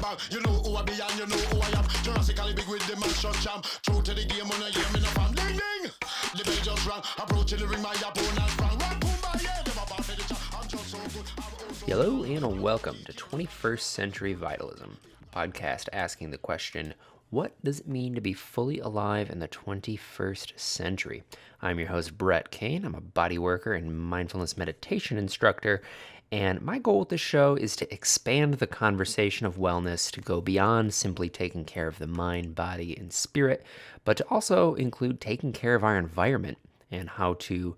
bang. You know who I be and you know who I am. Jurassically big with the man shot jam. True to the game when I hear me no fam. Ding ding. The bell just rang. Approaching the ring, my opponent sprang. Run, boom, by yeah. Never bought the chat. I'm just so good. Hello and welcome to 21st Century Vitalism, a podcast asking the question, what does it mean to be fully alive in the 21st century? I'm your host, Brett Kane. I'm a body worker and mindfulness meditation instructor, and my goal with this show is to expand the conversation of wellness to go beyond simply taking care of the mind, body, and spirit, but to also include taking care of our environment and how to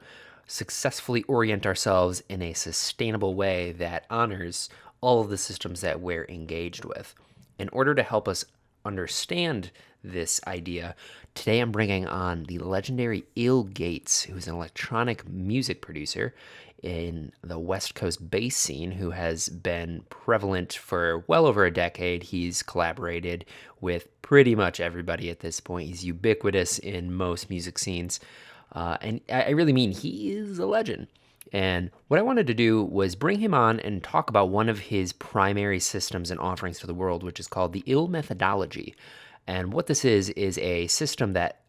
successfully orient ourselves in a sustainable way that honors all of the systems that we're engaged with. In order to help us understand this idea, today I'm bringing on the legendary Il Gates, who's an electronic music producer in the West Coast bass scene who has been prevalent for well over a decade. He's collaborated with pretty much everybody at this point. He's ubiquitous in most music scenes. And I really mean he is a legend. And what I wanted to do was bring him on and talk about one of his primary systems and offerings to the world, which is called the Il methodology. And what this is a system that,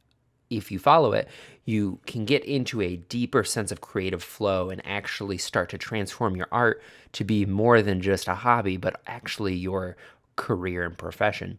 if you follow it, you can get into a deeper sense of creative flow and actually start to transform your art to be more than just a hobby, but actually your career and profession.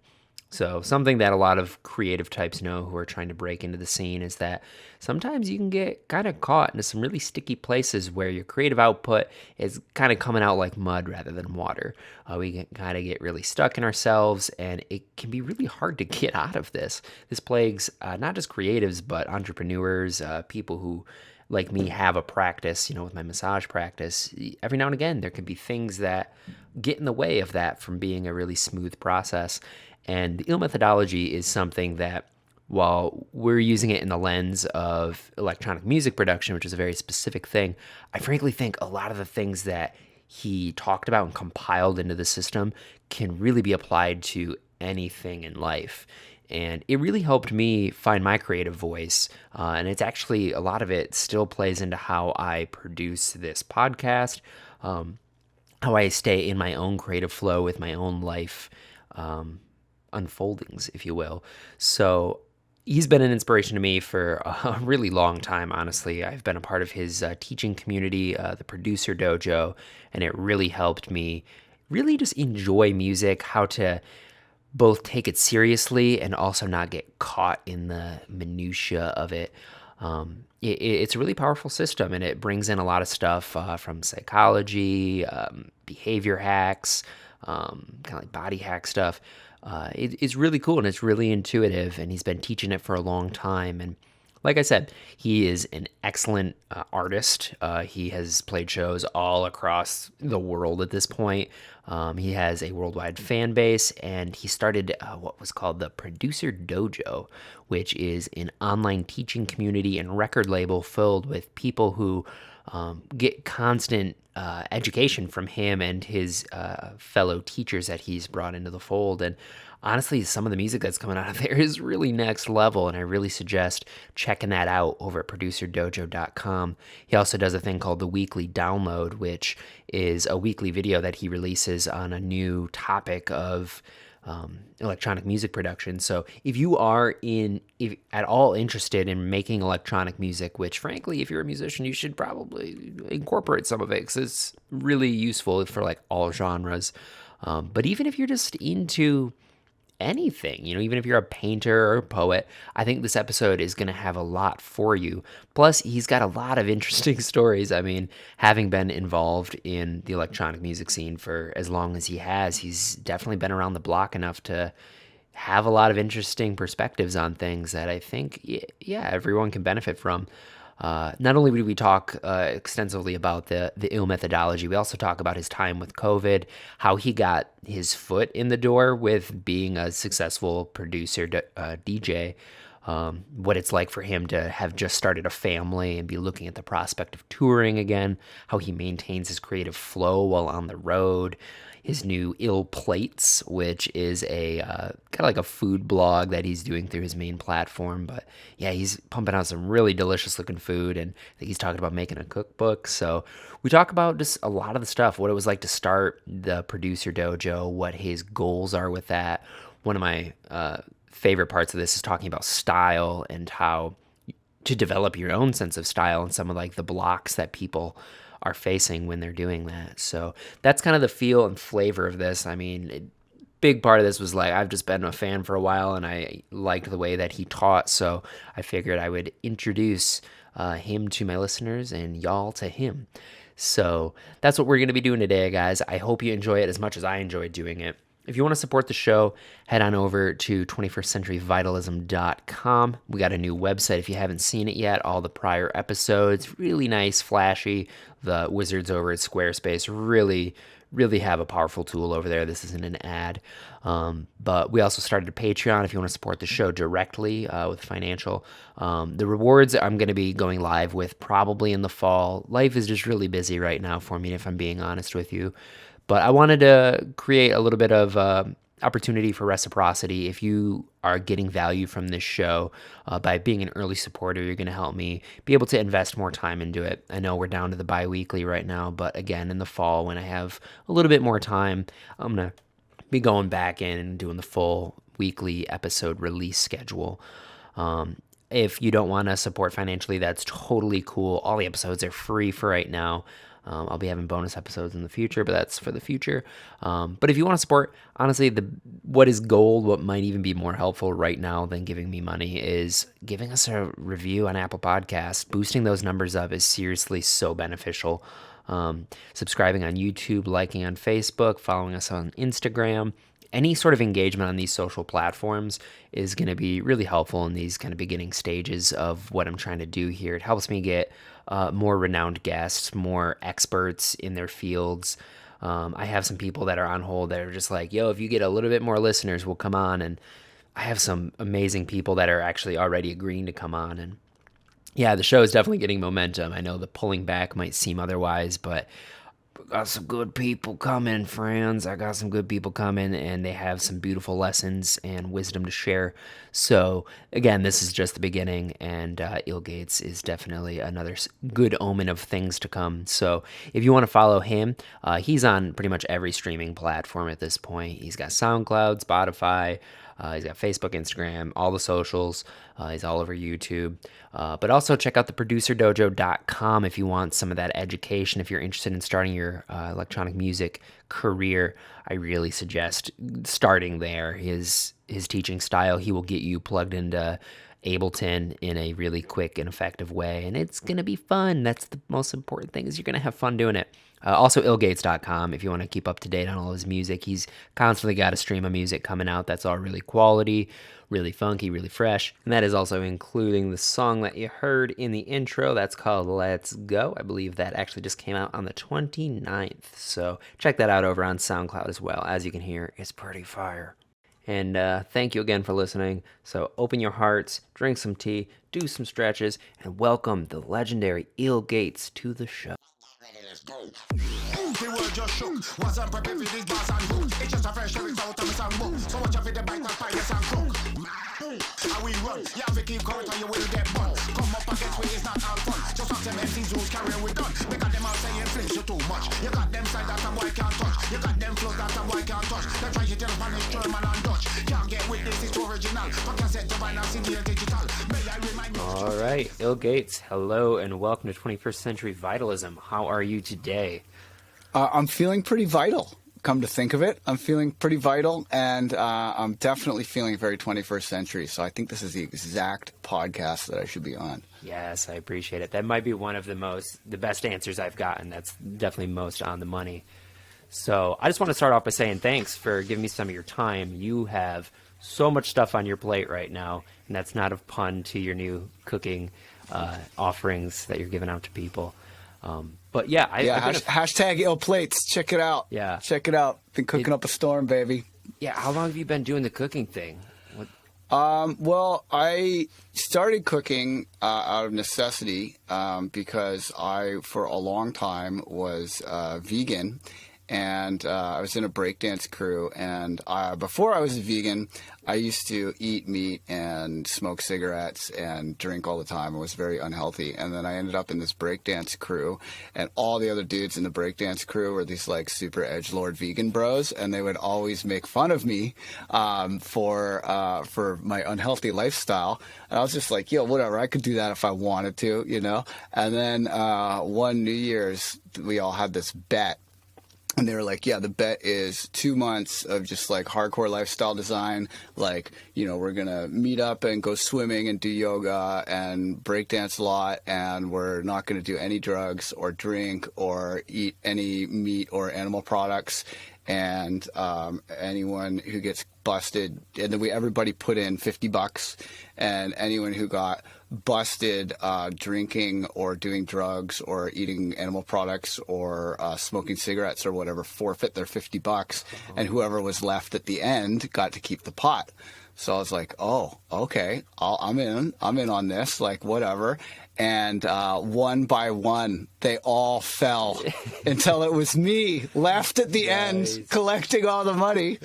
So something that a lot of creative types know who are trying to break into the scene is that sometimes you can get kind of caught into some really sticky places where your creative output is kind of coming out like mud rather than water. We can kind of get really stuck in ourselves, and it can be really hard to get out of this. This plagues not just creatives, but entrepreneurs, people who, like me, have a practice, with my massage practice. Every now and again, there can be things that get in the way of that from being a really smooth process. And the Il methodology is something that, while we're using it in the lens of electronic music production, which is a very specific thing, I frankly think a lot of the things that he talked about and compiled into the system can really be applied to anything in life. And it really helped me find my creative voice. And it's actually, a lot of it still plays into how I produce this podcast, how I stay in my own creative flow with my own life unfoldings, if you will. So he's been an inspiration to me for a really long time, honestly. I've been a part of his teaching community, the Producer Dojo, and it really helped me really just enjoy music, how to both take it seriously and also not get caught in the minutia of it. It's a really powerful system, and it brings in a lot of stuff from psychology, behavior hacks, kind of like body hack stuff. It's really cool, and it's really intuitive, and he's been teaching it for a long time. And like I said, he is an excellent artist. He has played shows all across the world at this point. He has a worldwide fan base, and he started what was called the Producer Dojo, which is an online teaching community and record label filled with people who get constant education from him and his fellow teachers that he's brought into the fold. And honestly, some of the music that's coming out of there is really next level, and I really suggest checking that out over at producerdojo.com. He also does a thing called the Weekly Download, which is a weekly video that he releases on a new topic of electronic music production. So if you are if at all interested in making electronic music, which frankly, if you're a musician, you should probably incorporate some of it because it's really useful for like all genres. But even if you're just into anything, even if you're a painter or a poet, I think this episode is going to have a lot for you. Plus, he's got a lot of interesting stories. I mean, having been involved in the electronic music scene for as long as he has, he's definitely been around the block enough to have a lot of interesting perspectives on things that I think, everyone can benefit from. Not only did we talk extensively about the Il methodology, we also talk about his time with COVID, how he got his foot in the door with being a successful producer, DJ, what it's like for him to have just started a family and be looking at the prospect of touring again, how he maintains his creative flow while on the road. his new Ill Plates, which is a kind of like a food blog that he's doing through his main platform. But yeah, he's pumping out some really delicious looking food, and I think he's talking about making a cookbook. So we talk about just a lot of the stuff, what it was like to start the Producer Dojo, what his goals are with that. One of my favorite parts of this is talking about style and how to develop your own sense of style and some of like the blocks that people are facing when they're doing that. So that's kind of the feel and flavor of this. I mean, big part of this was like, I've just been a fan for a while and I liked the way that he taught. So I figured I would introduce him to my listeners and y'all to him. So that's what we're going to be doing today, guys. I hope you enjoy it as much as I enjoyed doing it. If you want to support the show, head on over to 21stcenturyvitalism.com. We got a new website if you haven't seen it yet. All the prior episodes, really nice, flashy. The wizards over at Squarespace really have a powerful tool over there. This isn't an ad. But we also started a Patreon if you want to support the show directly with financial. The rewards I'm going to be going live with probably in the fall. Life is just really busy right now for me, if I'm being honest with you. But I wanted to create a little bit of opportunity for reciprocity. If you are getting value from this show by being an early supporter, you're going to help me be able to invest more time into it. I know we're down to the bi-weekly right now, but again, in the fall, when I have a little bit more time, I'm going to be going back in and doing the full weekly episode release schedule. If you don't want to support financially, that's totally cool. All the episodes are free for right now. I'll be having bonus episodes in the future, but that's for the future. But if you want to support, honestly, what is gold, what might even be more helpful right now than giving me money is giving us a review on Apple Podcasts. Boosting those numbers up is seriously so beneficial. Subscribing on YouTube, liking on Facebook, following us on Instagram. Any sort of engagement on these social platforms is going to be really helpful in these kind of beginning stages of what I'm trying to do here. It helps me get more renowned guests, more experts in their fields. I have some people that are on hold that are just like, yo, if you get a little bit more listeners, we'll come on. And I have some amazing people that are actually already agreeing to come on. And yeah, the show is definitely getting momentum. I know the pulling back might seem otherwise, but got some good people coming, friends. I got some good people coming, and they have some beautiful lessons and wisdom to share. So, again, this is just the beginning, and Ill Gates is definitely another good omen of things to come. So, if you want to follow him, he's on pretty much every streaming platform at this point. He's got SoundCloud, Spotify, he's got Facebook, Instagram, all the socials. He's all over YouTube. But also check out the producerdojo.com if you want some of that education. If you're interested in starting your electronic music career, I really suggest starting there. His teaching style, he will get you plugged into Ableton in a really quick and effective way. And it's going to be fun. That's the most important thing, is you're going to have fun doing it. Also, illgates.com if you want to keep up to date on all his music. He's constantly got a stream of music coming out that's all really quality, really funky, really fresh. And that is also including the song that you heard in the intro. That's called Let's Go. I believe that actually just came out on the 29th. So check that out over on SoundCloud as well. As you can hear, it's pretty fire. And thank you again for listening. So open your hearts, drink some tea, do some stretches, and welcome the legendary Ill Gates to the show. Let's go. The world just shook. Wasn't prepared for this bass and hook. It's just a fresh lyrics out of my songbook. So much of it the bite and fire and cook. How we run? You have to keep going or you will get butt. Come up against me, it's not all fun. Just have them MCs who's carrying we done. Because them all saying flinch you too much. You got them side that a boy can't touch. You got them flows that a boy can't touch. They try to tell Spanish, German and Dutch. Can't get with this, it's original. But cassette to buy now, CD and digital. May I remind you? All right, Ill Gates, hello and welcome to 21st Century Vitalism. How are you today? I'm feeling pretty vital, come to think of it. I'm feeling pretty vital, and I'm definitely feeling very 21st century. So I think this is the exact podcast that I should be on. Yes, I appreciate it. That might be one of the best answers I've gotten. That's definitely most on the money. So I just want to start off by saying thanks for giving me some of your time. You have so much stuff on your plate right now, and that's not a pun to your new cooking offerings that you're giving out to people. But yeah, hashtag Ill Plates. Check it out. Yeah, check it out. Been cooking up a storm, baby. Yeah, how long have you been doing the cooking thing? Well, I started cooking out of necessity because I, for a long time, was vegan, and I was in a breakdance crew. And before I was a vegan, I used to eat meat and smoke cigarettes and drink all the time. I was very unhealthy. And then I ended up in this breakdance crew, and all the other dudes in the breakdance crew were these like super edgelord vegan bros, and they would always make fun of me for my unhealthy lifestyle. And I was just like, yo, whatever, I could do that if I wanted to, you know? And then one New Year's, we all had this bet. And they were like, yeah, the bet is 2 months of just like hardcore lifestyle design. Like, you know, we're going to meet up and go swimming and do yoga and breakdance a lot. And we're not going to do any drugs or drink or eat any meat or animal products. And anyone who gets busted, and then everybody put in $50, and anyone who got busted drinking or doing drugs or eating animal products or smoking cigarettes or whatever forfeit their $50, and whoever was left at the end got to keep the pot. So I was like, oh, okay, I'm in on this, like whatever. And one by one, they all fell until it was me left at the end collecting all the money.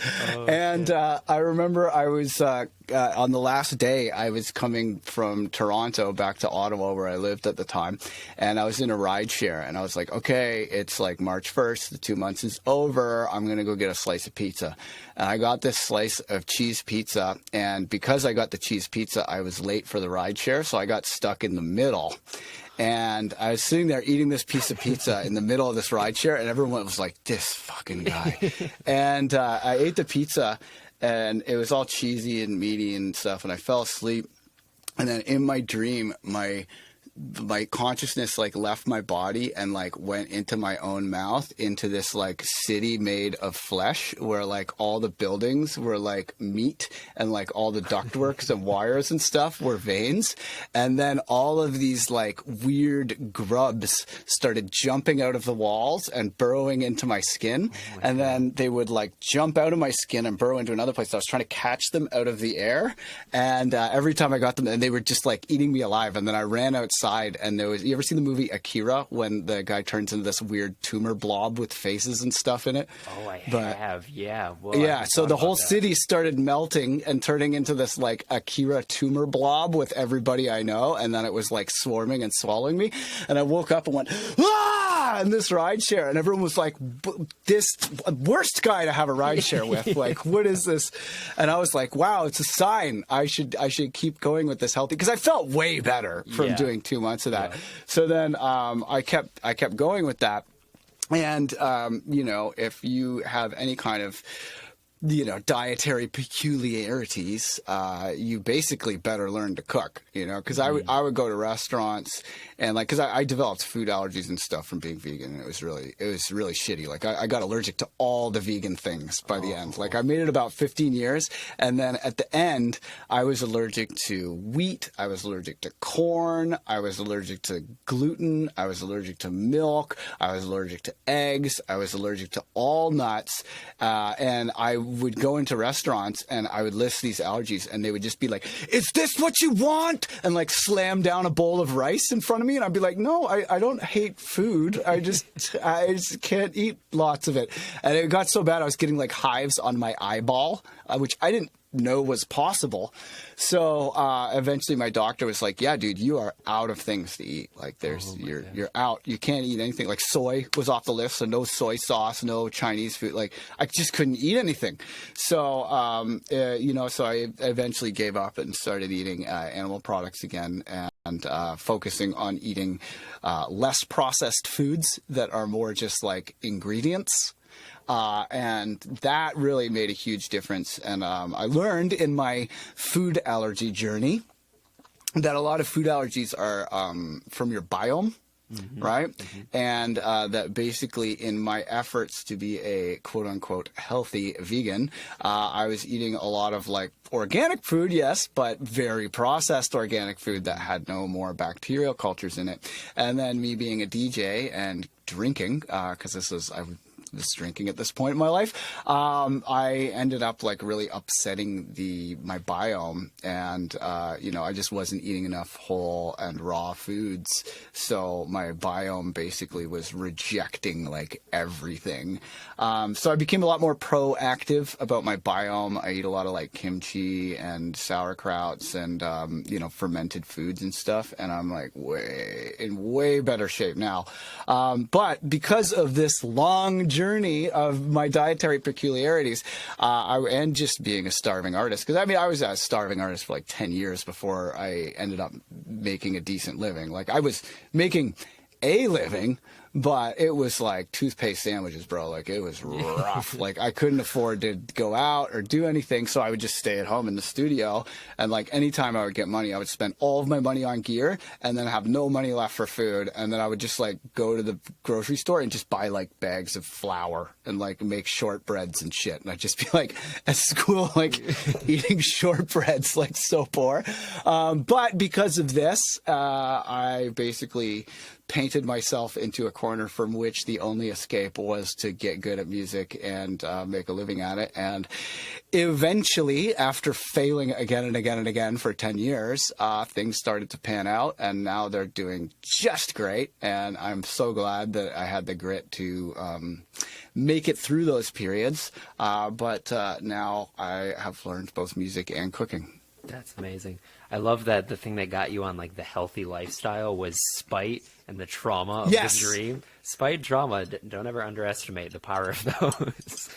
And I remember I was on the last day, I was coming from Toronto back to Ottawa, where I lived at the time, and I was in a ride share, and I was like, okay, it's like March 1st, the 2 months is over, I'm going to go get a slice of pizza. And I got this slice of cheese pizza, and because I got the cheese pizza, I was late for the ride share, so I got stuck in the middle. And I was sitting there eating this piece of pizza in the middle of this ride share, and everyone was like, this fucking guy. And I ate the pizza, and it was all cheesy and meaty and stuff, and I fell asleep. And then in my dream, my consciousness like left my body and like went into my own mouth into this like city made of flesh, where like all the buildings were like meat, and like all the ductworks and wires and stuff were veins. And then all of these like weird grubs started jumping out of the walls and burrowing into my skin. And then they would like jump out of my skin and burrow into another place. So I was trying to catch them out of the air, and every time I got them, and they were just like eating me alive. And then I ran outside, and there was, you ever seen the movie Akira, when the guy turns into this weird tumor blob with faces and stuff in it? Oh, I have. Yeah. Well, yeah. So the whole city started melting and turning into this like Akira tumor blob with everybody I know. And then it was like swarming and swallowing me. And I woke up and went, ah, in this ride share. And everyone was like, this worst guy to have a ride share with. Like, what is this? And I was like, wow, it's a sign. I should keep going with this healthy, because I felt way better from doing 2 months of that. So then I kept going with that. And, you know, if you have any kind of, you know, dietary peculiarities, you basically better learn to cook, you know, because I would go to restaurants, and like, because I developed food allergies and stuff from being vegan, and it was really shitty. Like I got allergic to all the vegan things by the end. Like I made it about 15 years, and then at the end, I was allergic to wheat, I was allergic to corn, I was allergic to gluten, I was allergic to milk, I was allergic to eggs, I was allergic to all nuts, and I would go into restaurants and I would list these allergies, and they would just be like, is this what you want? And like slam down a bowl of rice in front of me. And I'd be like, no, I don't hate food. I just can't eat lots of it. And it got so bad I was getting like hives on my eyeball, which I didn't know was possible. So eventually my doctor was like, yeah, dude, you are out of things to eat. Like you're out. You can't eat anything. Like soy was off the list, so no soy sauce, no Chinese food. Like I just couldn't eat anything. So you know, so I eventually gave up and started eating animal products again, and focusing on eating less processed foods that are more just like ingredients. And that really made a huge difference. And I learned in my food allergy journey that a lot of food allergies are from your biome. Right? And that basically in my efforts to be a quote unquote healthy vegan, I was eating a lot of like organic food, yes, but very processed organic food that had no more bacterial cultures in it. And then me being a DJ and drinking, because this was, was drinking at this point in my life. I ended up like really upsetting my biome, and I just wasn't eating enough whole and raw foods, so my biome basically was rejecting like everything. So I became a lot more proactive about my biome. I eat a lot of like kimchi and sauerkrauts and fermented foods and stuff, and I'm like in way better shape now. But because of this long journey of my dietary peculiarities, and just being a starving artist, because I was a starving artist for like 10 years before I ended up making a decent living. Like I was making a living, but it was like toothpaste sandwiches, bro. Like it was rough. Like I couldn't afford to go out or do anything, so I would just stay at home in the studio. And like anytime I would get money, I would spend all of my money on gear and then have no money left for food. And then I would just like go to the grocery store and just buy like bags of flour and like make shortbreads and shit. And I'd just be like at school, like eating shortbreads, like so poor. But because of this, I basically painted myself into a corner from which the only escape was to get good at music and make a living at it. And eventually, after failing again and again and again for 10 years, things started to pan out, and now they're doing just great. And I'm so glad that I had the grit to make it through those periods. But now I have learned both music and cooking. That's amazing. I love that the thing that got you on like the healthy lifestyle was spite and the trauma of the dream. Spite, trauma, don't ever underestimate the power of those.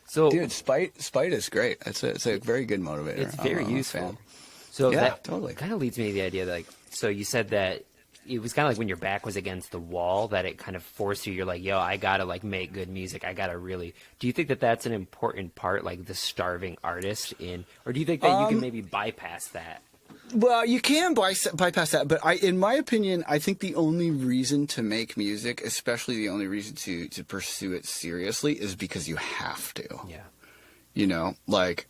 So, dude, spite is great. It's a very good motivator. It's very useful. So yeah, that totally kind of leads me to the idea that, like, so you said that it was kind of like when your back was against the wall that it kind of forced you. You're like, yo, I gotta like make good music. I gotta really. Do you think that that's an important part, like the starving artist or do you think that you can maybe bypass that? Well, you can bypass that, but in my opinion, I think the only reason to make music, especially the only reason to pursue it seriously, is because you have to. Yeah. Like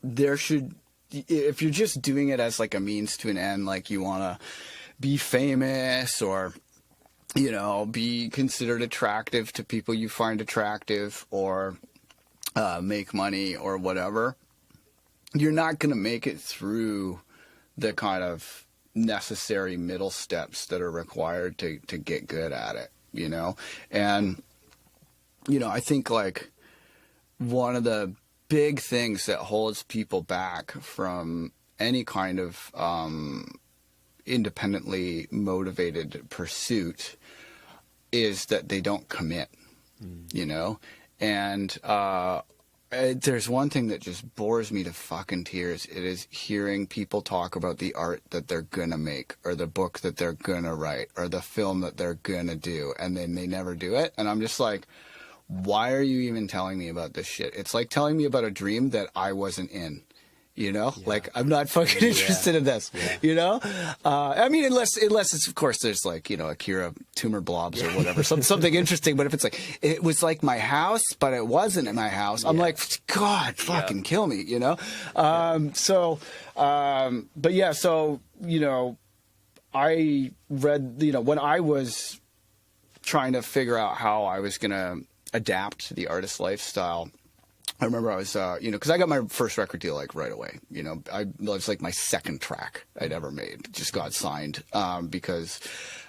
if you're just doing it as like a means to an end, like you want to be famous or, be considered attractive to people you find attractive or make money or whatever, you're not going to make it through the kind of necessary middle steps that are required to get good at it, And, I think like one of the big things that holds people back from any kind of independently motivated pursuit is that they don't commit, and there's one thing that just bores me to fucking tears. It is hearing people talk about the art that they're gonna make or the book that they're gonna write or the film that they're gonna do, and then they never do it. And I'm just like, why are you even telling me about this shit? It's like telling me about a dream that I wasn't in. Like I'm not fucking interested in this, I mean, unless it's, of course, there's like, Akira tumor blobs or whatever, something interesting. But if it's like, it was like my house, but it wasn't in my house, I'm like, God, fucking kill me, So, I read, when I was trying to figure out how I was going to adapt to the artist lifestyle, I remember I was, because I got my first record deal like right away. It was like my second track I'd ever made. Just got signed because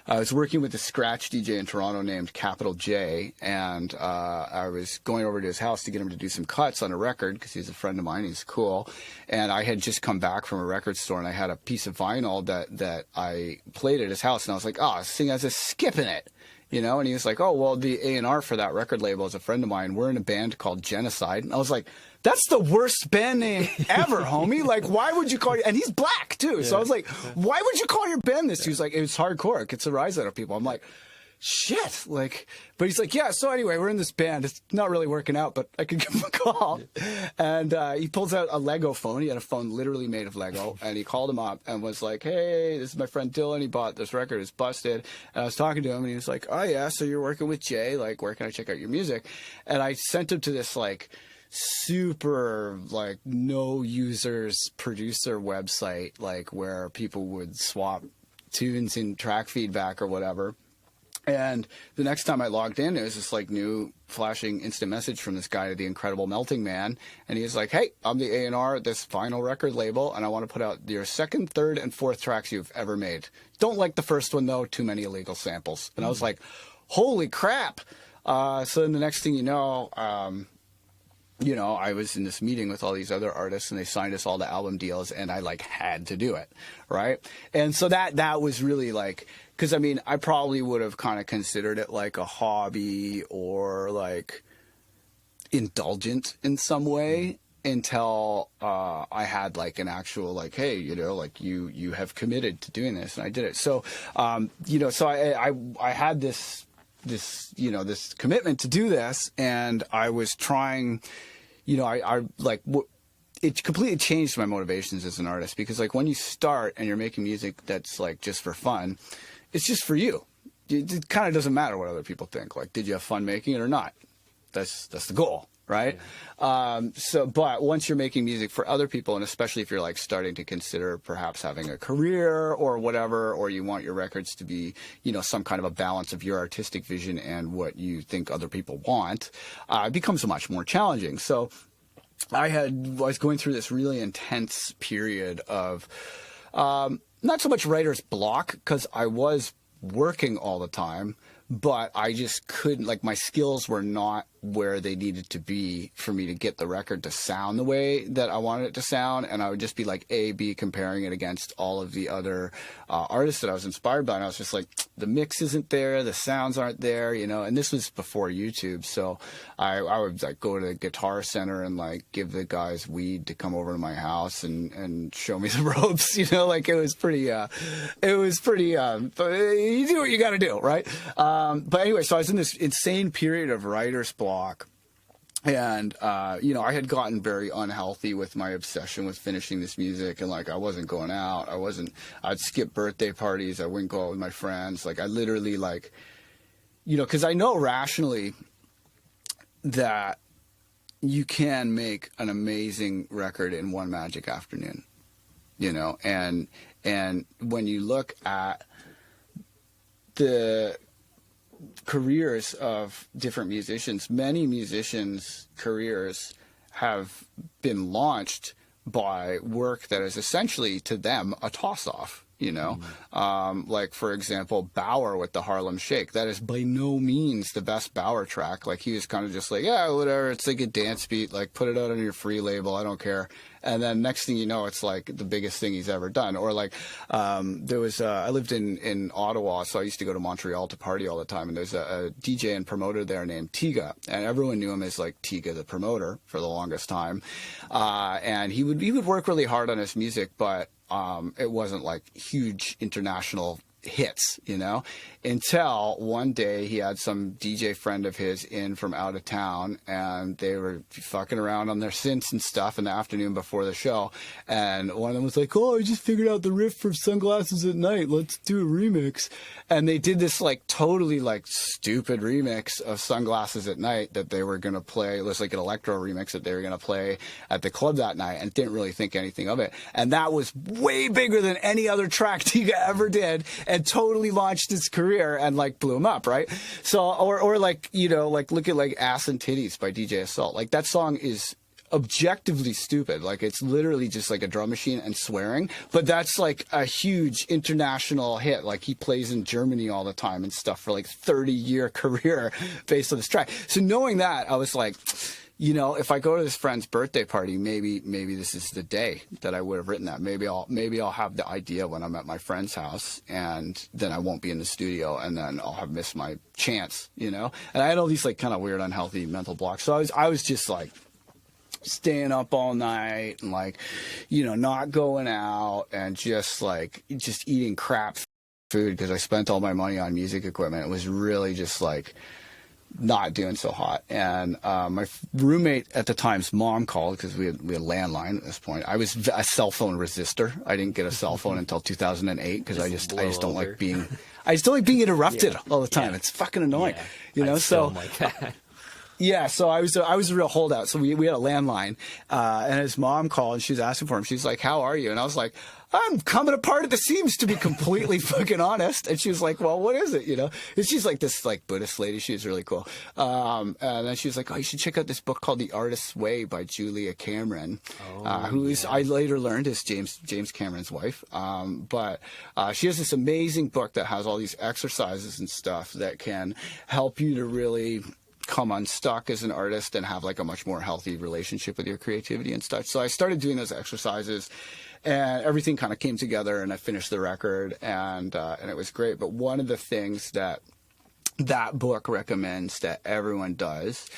I was working with a scratch DJ in Toronto named Capital J, and I was going over to his house to get him to do some cuts on a record because he's a friend of mine. He's cool. And I had just come back from a record store, and I had a piece of vinyl that I played at his house, and I was like, oh, this thing has a skip in it. And he was like, oh, well, the A&R for that record label is a friend of mine. We're in a band called Genocide. And I was like, that's the worst band name ever, homie. Like, why would you call and he's black, too. Yeah. So I was like, why would you call your band this? He was like, it's hardcore. It gets a rise out of people. I'm like, shit. Like, but he's like, yeah, so anyway, we're in this band. It's not really working out, but I could give him a call. And he pulls out a Lego phone. He had a phone literally made of Lego. And he called him up and was like, hey, this is my friend Dylan. He bought this record. It's busted. And I was talking to him, and he was like, oh, yeah, so you're working with Jay. Like, where can I check out your music? And I sent him to this, like, super, like, no users producer website, like, where people would swap tunes in track feedback or whatever. And the next time I logged in, there was this like new flashing instant message from this guy, the Incredible Melting Man. And he was like, hey, I'm the A&R at this vinyl record label, and I want to put out your second, third, and fourth tracks you've ever made. Don't like the first one, though. Too many illegal samples. And I was like, holy crap. So then the next thing you know, I was in this meeting with all these other artists, and they signed us all to album deals, and I like had to do it, right? And so that was really like, because I mean, I probably would have kind of considered it like a hobby or like indulgent in some way until I had like an actual like, hey, like you have committed to doing this, and I did it. So so I had this commitment to do this, and I was trying, it completely changed my motivations as an artist, because like when you start and you're making music that's like just for fun, it's just for you. It kind of doesn't matter what other people think. Like, did you have fun making it or not? That's the goal, right? Yeah. But once you're making music for other people, and especially if you're like starting to consider perhaps having a career or whatever, or you want your records to be, some kind of a balance of your artistic vision and what you think other people want, it becomes much more challenging. So I was going through this really intense period of not so much writer's block, because I was working all the time, but I just couldn't, like, my skills were not where they needed to be for me to get the record to sound the way that I wanted it to sound. And I would just be like A/B comparing it against all of the other artists that I was inspired by. And I was just like, the mix isn't there, the sounds aren't there, and this was before YouTube. So I would like go to the Guitar Center and like give the guys weed to come over to my house and show me the ropes, like it was pretty, but you do what you got to do, right? But anyway, so I was in this insane period of writer's block. And, I had gotten very unhealthy with my obsession with finishing this music. And like, I wasn't going out. I'd skip birthday parties. I wouldn't go out with my friends. Like, I literally like, because I know rationally that you can make an amazing record in one magic afternoon, and when you look at the careers of different musicians, many musicians' careers have been launched by work that is essentially to them a toss-off. Like, for example, Bauer with the Harlem Shake. That is by no means the best Bauer track. Like, he was kind of just like, yeah, whatever, it's like a dance beat, like, put it out on your free label, I don't care. And then next thing you know, it's like the biggest thing he's ever done. Or like, there was, I lived in Ottawa, so I used to go to Montreal to party all the time. And there's a DJ and promoter there named Tiga. And everyone knew him as like Tiga the promoter for the longest time. And he would work really hard on his music, but it wasn't like huge international hits, until one day he had some DJ friend of his in from out of town, and they were fucking around on their synths and stuff in the afternoon before the show. And one of them was like, oh, I just figured out the riff for Sunglasses at Night. Let's do a remix. And they did this like totally like stupid remix of Sunglasses at Night that they were going to play. It was like an electro remix that they were going to play at the club that night, and didn't really think anything of it. And that was way bigger than any other track Tiga ever did, and totally launched his career and like blew him up, right? So, or like, like look at like Ass and Titties by DJ Assault. Like, that song is objectively stupid. Like, it's literally just like a drum machine and swearing, but that's like a huge international hit. Like, he plays in Germany all the time and stuff for like 30-year career based on this track. So knowing that, I was like, if I go to this friend's birthday party, maybe this is the day that I would have written that. Maybe I'll have the idea when I'm at my friend's house, and then I won't be in the studio, and then I'll have missed my chance, And I had all these like kind of weird, unhealthy mental blocks. So I was just like staying up all night and like, not going out, and just eating crap food because I spent all my money on music equipment. It was really just like not doing so hot. And my roommate at the time's mom called, because we had landline at this point. I was a cell phone resistor. I didn't get a cell phone until 2008 because I just don't like being interrupted all the time. Yeah. It's fucking annoying, I So like that. Yeah, so I was a real holdout. So we had a landline, and his mom called and she was asking for him. She's like, "How are you?" And I was like, "I'm coming apart at the seams, to be completely fucking honest." And she was like, "Well, what is it?" You know, and she's like this like Buddhist lady. She was really cool. And then she was like, "Oh, you should check out this book called The Artist's Way by Julia Cameron, who is I later learned is James Cameron's wife. But she has this amazing book that has all these exercises and stuff that can help you to really come unstuck as an artist and have like a much more healthy relationship with your creativity and stuff." So I started doing those exercises, and everything kind of came together, and I finished the record, and it was great. But one of the things that book recommends that everyone does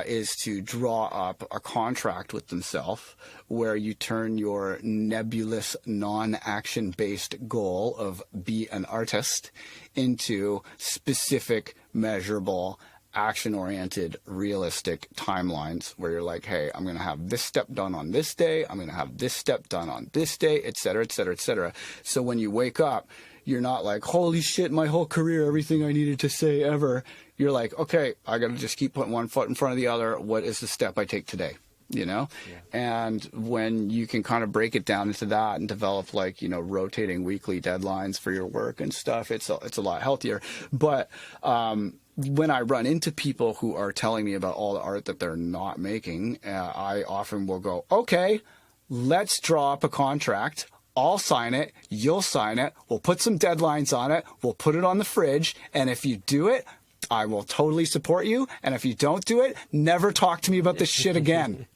is to draw up a contract with themselves where you turn your nebulous, non-action based goal of be an artist into specific, measurable, action-oriented, realistic timelines where you're like, hey, I'm going to have this step done on this day, I'm going to have this step done on this day, et cetera, et cetera, et cetera. So when you wake up, you're not like, holy shit, my whole career, everything I needed to say ever. You're like, okay, I got to just keep putting one foot in front of the other. What is the step I take today? You know? Yeah. And when you can kind of break it down into that and develop like, you know, rotating weekly deadlines for your work and stuff, it's a lot healthier. But when I run into people who are telling me about all the art that they're not making, I often will go, okay, let's draw up a contract. I'll sign it. You'll sign it. We'll put some deadlines on it. We'll put it on the fridge. And if you do it, I will totally support you. And if you don't do it, never talk to me about this shit again.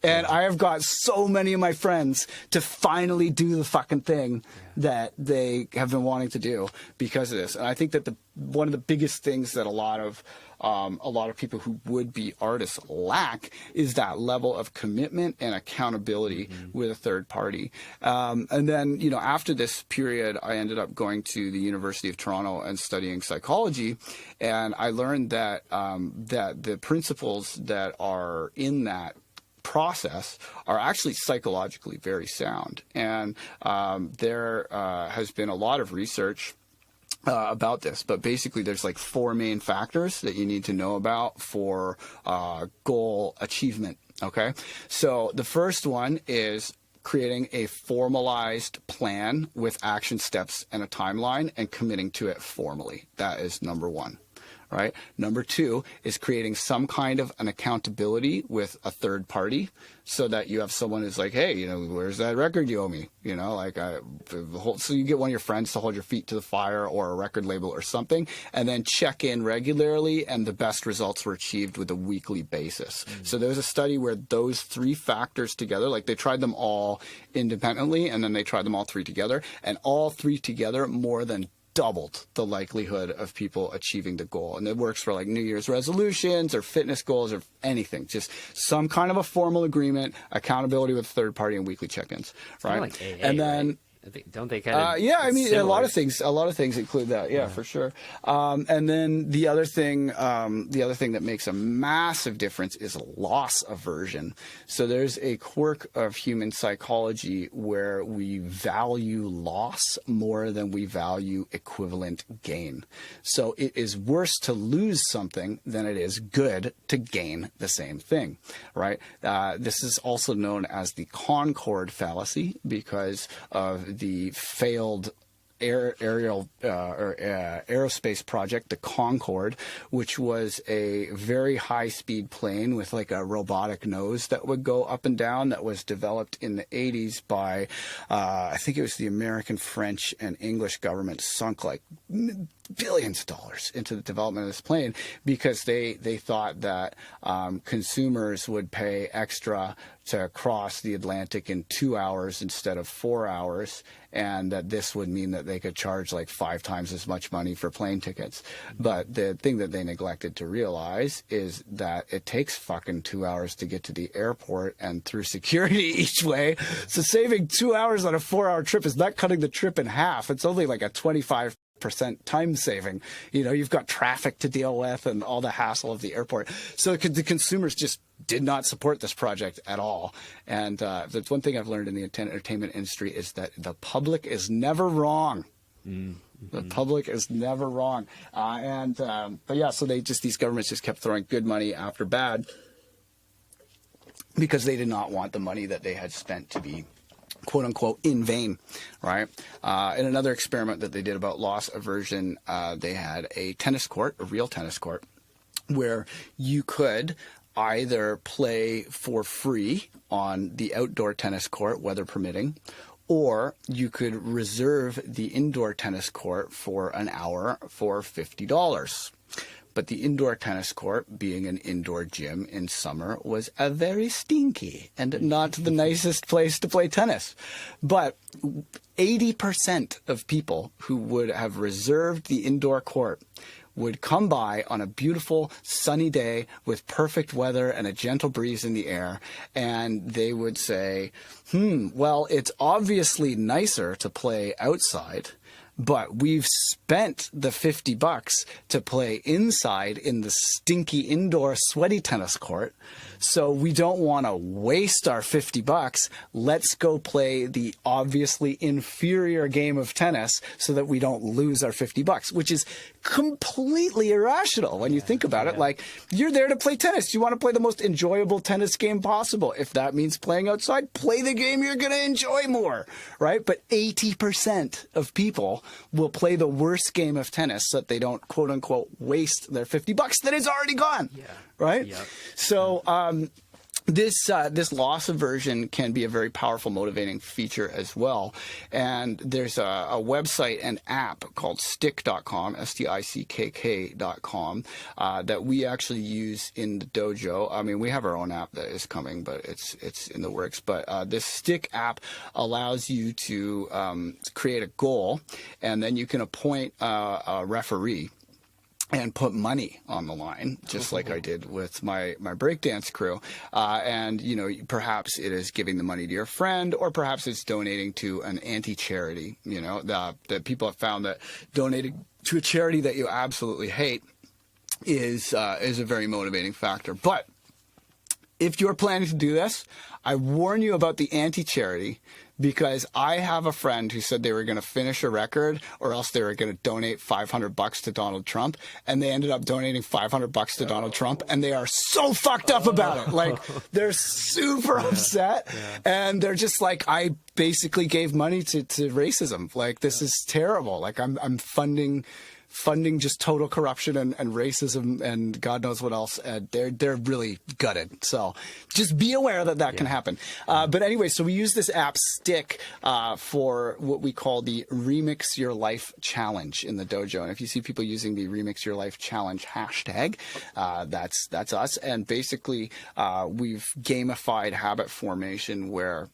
And I have got so many of my friends to finally do the fucking thing that they have been wanting to do because of this. And I think that one of the biggest things that a lot of people who would be artists lack is that level of commitment and accountability with a third party. And then, you know, after this period, I ended up going to the University of Toronto and studying psychology. And I learned that that the principles that are in that process are actually psychologically very sound. And there has been a lot of research about this, but basically there's like 4 main factors that you need to know about for goal achievement. Okay, so the first one is creating a formalized plan with action steps and a timeline and committing to it formally. That is number 1. Right. Number 2 is creating some kind of an accountability with a third party so that you have someone who's like, hey, you know, where's that record you owe me? You know, like so you get one of your friends to hold your feet to the fire or a record label or something, and then check in regularly. And the best results were achieved with a weekly basis. So there was a study where those 3 factors together, like they tried them all independently and then they tried them all 3 together, and all 3 together more than doubled the likelihood of people achieving the goal. And it works for like New Year's resolutions or fitness goals or anything. Just some kind of a formal agreement, accountability with third party, and weekly check-ins. Right. Like AA, and then right? Don't they kind of? Yeah, I mean, similar. a lot of things include that. Yeah, for sure. And then the other thing that makes a massive difference is loss aversion. So there's a quirk of human psychology where we value loss more than we value equivalent gain. So it is worse to lose something than it is good to gain the same thing, right? This is also known as the Concord Fallacy because of the failed aerospace project, the Concorde, which was a very high-speed plane with like a robotic nose that would go up and down, that was developed in the 80s by, I think it was the American, French, and English government, sunk like billions of dollars into the development of this plane because they thought that consumers would pay extra to cross the Atlantic in 2 hours instead of 4 hours, and that this would mean that they could charge like 5 times as much money for plane tickets. But the thing that they neglected to realize is that it takes fucking 2 hours to get to the airport and through security each way. So saving 2 hours on a 4-hour trip is not cutting the trip in half. It's only like a 25% time saving. You know, you've got traffic to deal with and all the hassle of the airport. So the consumers just did not support this project at all. And that's one thing I've learned in the entertainment industry is that the public is never wrong. The public is never wrong. But yeah, so these governments just kept throwing good money after bad because they did not want the money that they had spent to be quote unquote in vain, right? In another experiment that they did about loss aversion, they had a real tennis court, where you could either play for free on the outdoor tennis court, weather permitting, or you could reserve the indoor tennis court for an hour for $50. But the indoor tennis court, being an indoor gym in summer, was a very stinky and not the nicest place to play tennis. But 80% of people who would have reserved the indoor court would come by on a beautiful sunny day with perfect weather and a gentle breeze in the air, and they would say, well, it's obviously nicer to play outside, but we've spent the $50 to play inside in the stinky indoor sweaty tennis court. So we don't want to waste our $50. Let's go play the obviously inferior game of tennis so that we don't lose our $50, which is completely irrational when you think about it. Like, you're there to play tennis. You want to play the most enjoyable tennis game possible. If that means playing outside, play the game you're going to enjoy more, right? But 80% of people will play the worst game of tennis so that they don't, quote unquote, waste their $50 that is already gone. Yeah. Right? Yep. So this loss aversion can be a very powerful motivating feature as well. And there's a website and app called stick.com, stickk.com, that we actually use in the dojo. I mean, we have our own app that is coming, but it's in the works. But this stick app allows you to create a goal, and then you can appoint a referee and put money on the line, just like I did with my breakdance crew. And, you know, perhaps it is giving the money to your friend, or perhaps it's donating to an anti-charity. You know, that people have found that donating to a charity that you absolutely hate is a very motivating factor. But if you're planning to do this, I warn you about the anti-charity, because I have a friend who said they were going to finish a record or else they were going to donate $500 to Donald Trump, and they ended up donating $500 to Donald Trump, and they are so fucked up about it. Like, they're super upset, and they're just like, I basically gave money to racism. Like, this is terrible. Like, I'm funding just total corruption and racism and God knows what else. They're really gutted. So just be aware that can happen. But anyway, so we use this app Stick for what we call the Remix Your Life Challenge in the dojo. And if you see people using the Remix Your Life Challenge hashtag, that's us. And basically, we've gamified habit formation where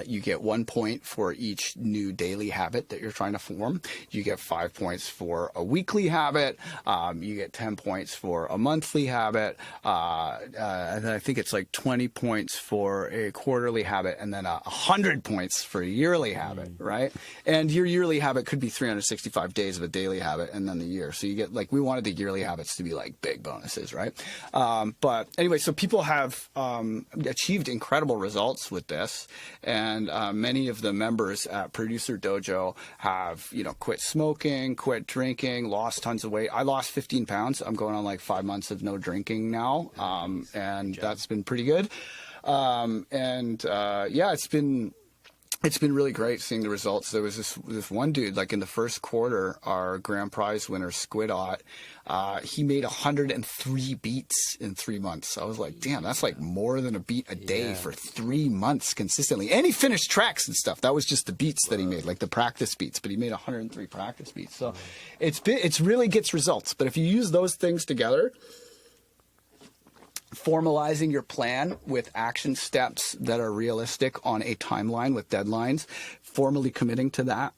you get 1 point for each new daily habit that you're trying to form. You get 5 points for a weekly habit. You get 10 points for a monthly habit. And I think it's like 20 points for a quarterly habit, and then 100 points for a yearly habit, right? And your yearly habit could be 365 days of a daily habit and then the year. So you get, like, we wanted the yearly habits to be like big bonuses, right? But anyway, so people have achieved incredible results with this. And many of the members at Producer Dojo have, you know, quit smoking, quit drinking, lost tons of weight. I lost 15 pounds. I'm going on like 5 months of no drinking now. And that's been pretty good. It's been really great seeing the results. There was this one dude, like in the first quarter, our grand prize winner, Squidot, he made 103 beats in 3 months. I was like, damn, that's like more than a beat a day for 3 months consistently. And he finished tracks and stuff. That was just the beats that he made, like the practice beats, but he made 103 practice beats. So it's really gets results. But if you use those things together, formalizing your plan with action steps that are realistic on a timeline with deadlines, formally committing to that,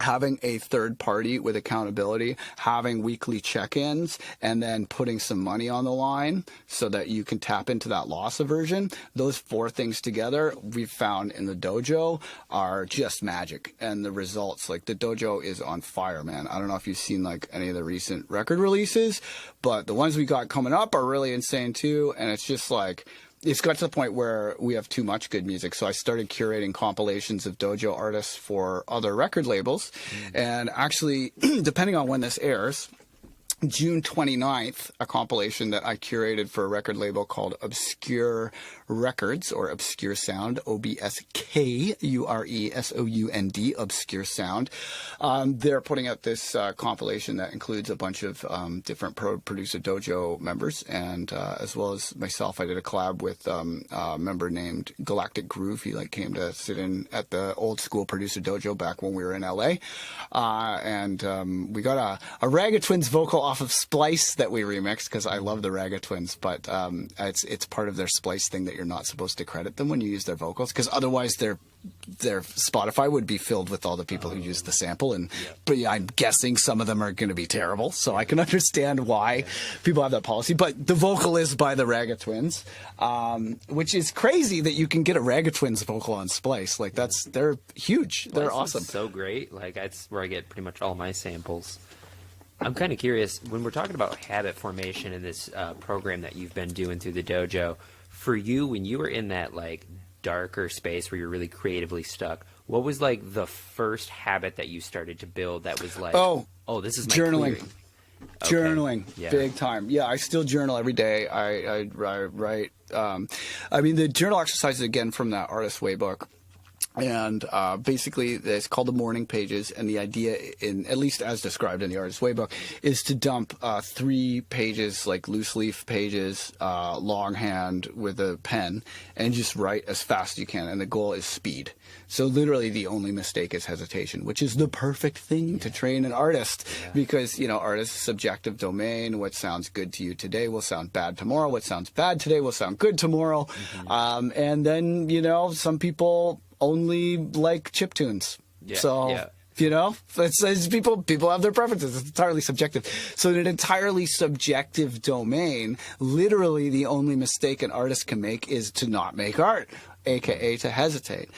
having a third party with accountability, having weekly check-ins, and then putting some money on the line so that you can tap into that loss aversion. Those four things together, we've found in the dojo, are just magic. And the results, like, the dojo is on fire, man. I don't know if you've seen like any of the recent record releases, but the ones we got coming up are really insane too. And it's just like, it's got to the point where we have too much good music. So I started curating compilations of dojo artists for other record labels. And actually, depending on when this airs, June 29th, a compilation that I curated for a record label called Obscure Records, or Obscure Sound, OBSKURESOUND, Obscure Sound. They're putting out this compilation that includes a bunch of different Producer Dojo members, and as well as myself. I did a collab with a member named Galactic Groove. He came to sit in at the old school Producer Dojo back when we were in LA. And we got a Raga Twins vocal off of Splice that we remixed, because I love the Raga Twins, but it's part of their Splice thing that you're not supposed to credit them when you use their vocals, because otherwise their Spotify would be filled with all the people who use the sample, but yeah, I'm guessing some of them are going to be terrible, so I can understand why people have that policy. But the vocal is by the Raga Twins, which is crazy that you can get a Raga Twins vocal on Splice. They're huge. They're awesome. So great. That's where I get pretty much all my samples. I'm kind of curious, when we're talking about habit formation in this program that you've been doing through the dojo, for you, when you were in that darker space where you're really creatively stuck, what was the first habit that you started to build that was oh, this is my journaling. Clearing. Journaling, big time. Yeah, I still journal every day. I write. The journal exercises, again, from that Artist Way book. And basically, it's called the morning pages, and the idea, at least as described in the Artist's Way book, is to dump 3 pages, loose leaf pages, longhand with a pen, and just write as fast as you can. And the goal is speed. So literally, the only mistake is hesitation, which is the perfect thing to train an artist, because art is a subjective domain. What sounds good to you today will sound bad tomorrow. What sounds bad today will sound good tomorrow. And then some people only like chip tunes. It's people have their preferences. It's entirely subjective. So in an entirely subjective domain, literally the only mistake an artist can make is to not make art, aka to hesitate.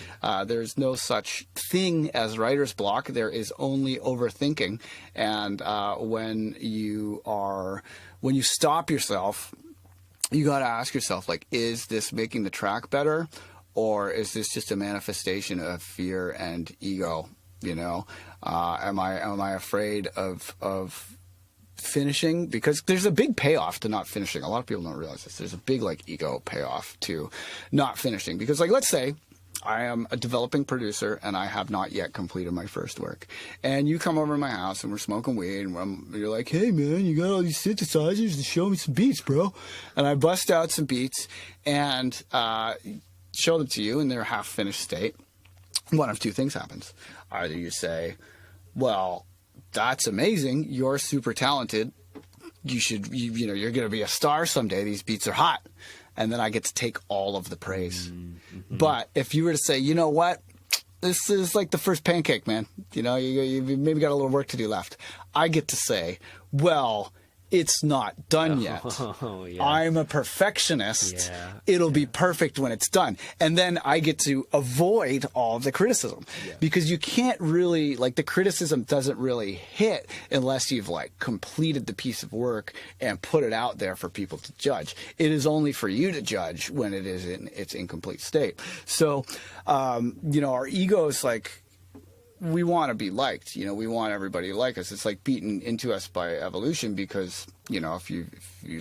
There's no such thing as writer's block. There is only overthinking. And when you stop yourself, you got to ask yourself, is this making the track better? Or is this just a manifestation of fear and ego? Am I afraid of finishing? Because there's a big payoff to not finishing. A lot of people don't realize this. There's a big ego payoff to not finishing. Because let's say I am a developing producer and I have not yet completed my first work. And you come over to my house and we're smoking weed and you're like, hey man, you got all these synthesizers to show me some beats, bro. And I bust out some beats and show them to you in their half-finished state. One of two things happens. Either you say, well, that's amazing, you're super talented, you're going to be a star someday, these beats are hot, and then I get to take all of the praise. But if you were to say, you know what, this is like the first pancake, man, you maybe got a little work to do left, I get to say, well, it's not done yet. I'm a perfectionist. It'll be perfect when it's done. And then I get to avoid all of the criticism. Because you can't really, the criticism doesn't really hit unless you've, completed the piece of work and put it out there for people to judge. It is only for you to judge when it is in its incomplete state. So, our ego is we want to be liked. We want everybody to like us. It's beaten into us by evolution because, if you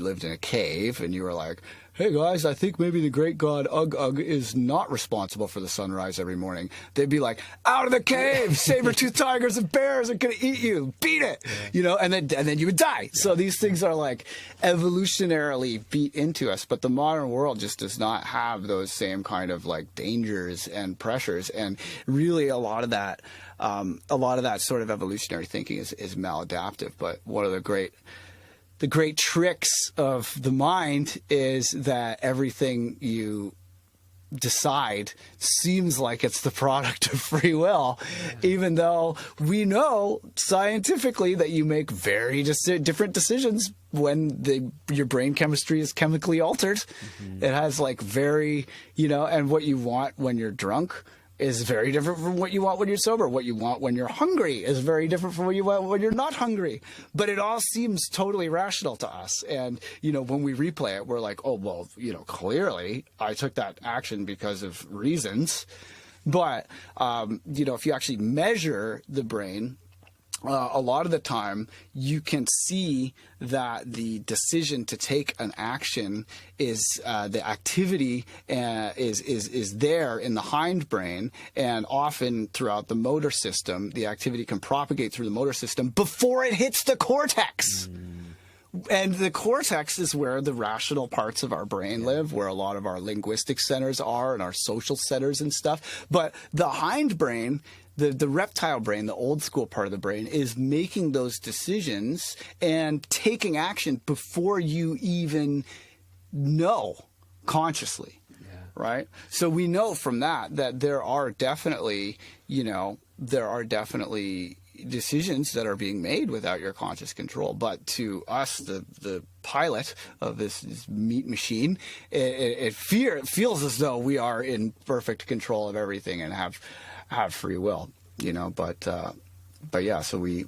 lived in a cave and you were like, hey guys, I think maybe the great god Ugg is not responsible for the sunrise every morning. They'd be like, out of the cave, saber-toothed tigers and bears are going to eat you. Beat it. And then you would die. So these things are evolutionarily beat into us. But the modern world just does not have those same kind of dangers and pressures. And really a lot of that sort of evolutionary thinking is maladaptive. But one of the great tricks of the mind is that everything you decide seems like it's the product of free will, even though we know scientifically that you make very different decisions when your brain chemistry is chemically altered. It has and what you want when you're drunk is very different from what you want when you're sober. What you want when you're hungry is very different from what you want when you're not hungry. But it all seems totally rational to us. And, when we replay it, we're like, oh, well, clearly I took that action because of reasons. But, if you actually measure the brain, a lot of the time you can see that the decision to take an action is the activity is there in the hindbrain, and often throughout the motor system, the activity can propagate through the motor system before it hits the cortex. And the cortex is where the rational parts of our brain live, where a lot of our linguistic centers are and our social centers and stuff. But the hindbrain, the reptile brain, the old school part of the brain, is making those decisions and taking action before you even know consciously. Right? So we know from that there are definitely, decisions that are being made without your conscious control. But to us, the pilot of this meat machine, it feels as though we are in perfect control of everything and have free will, but yeah, so we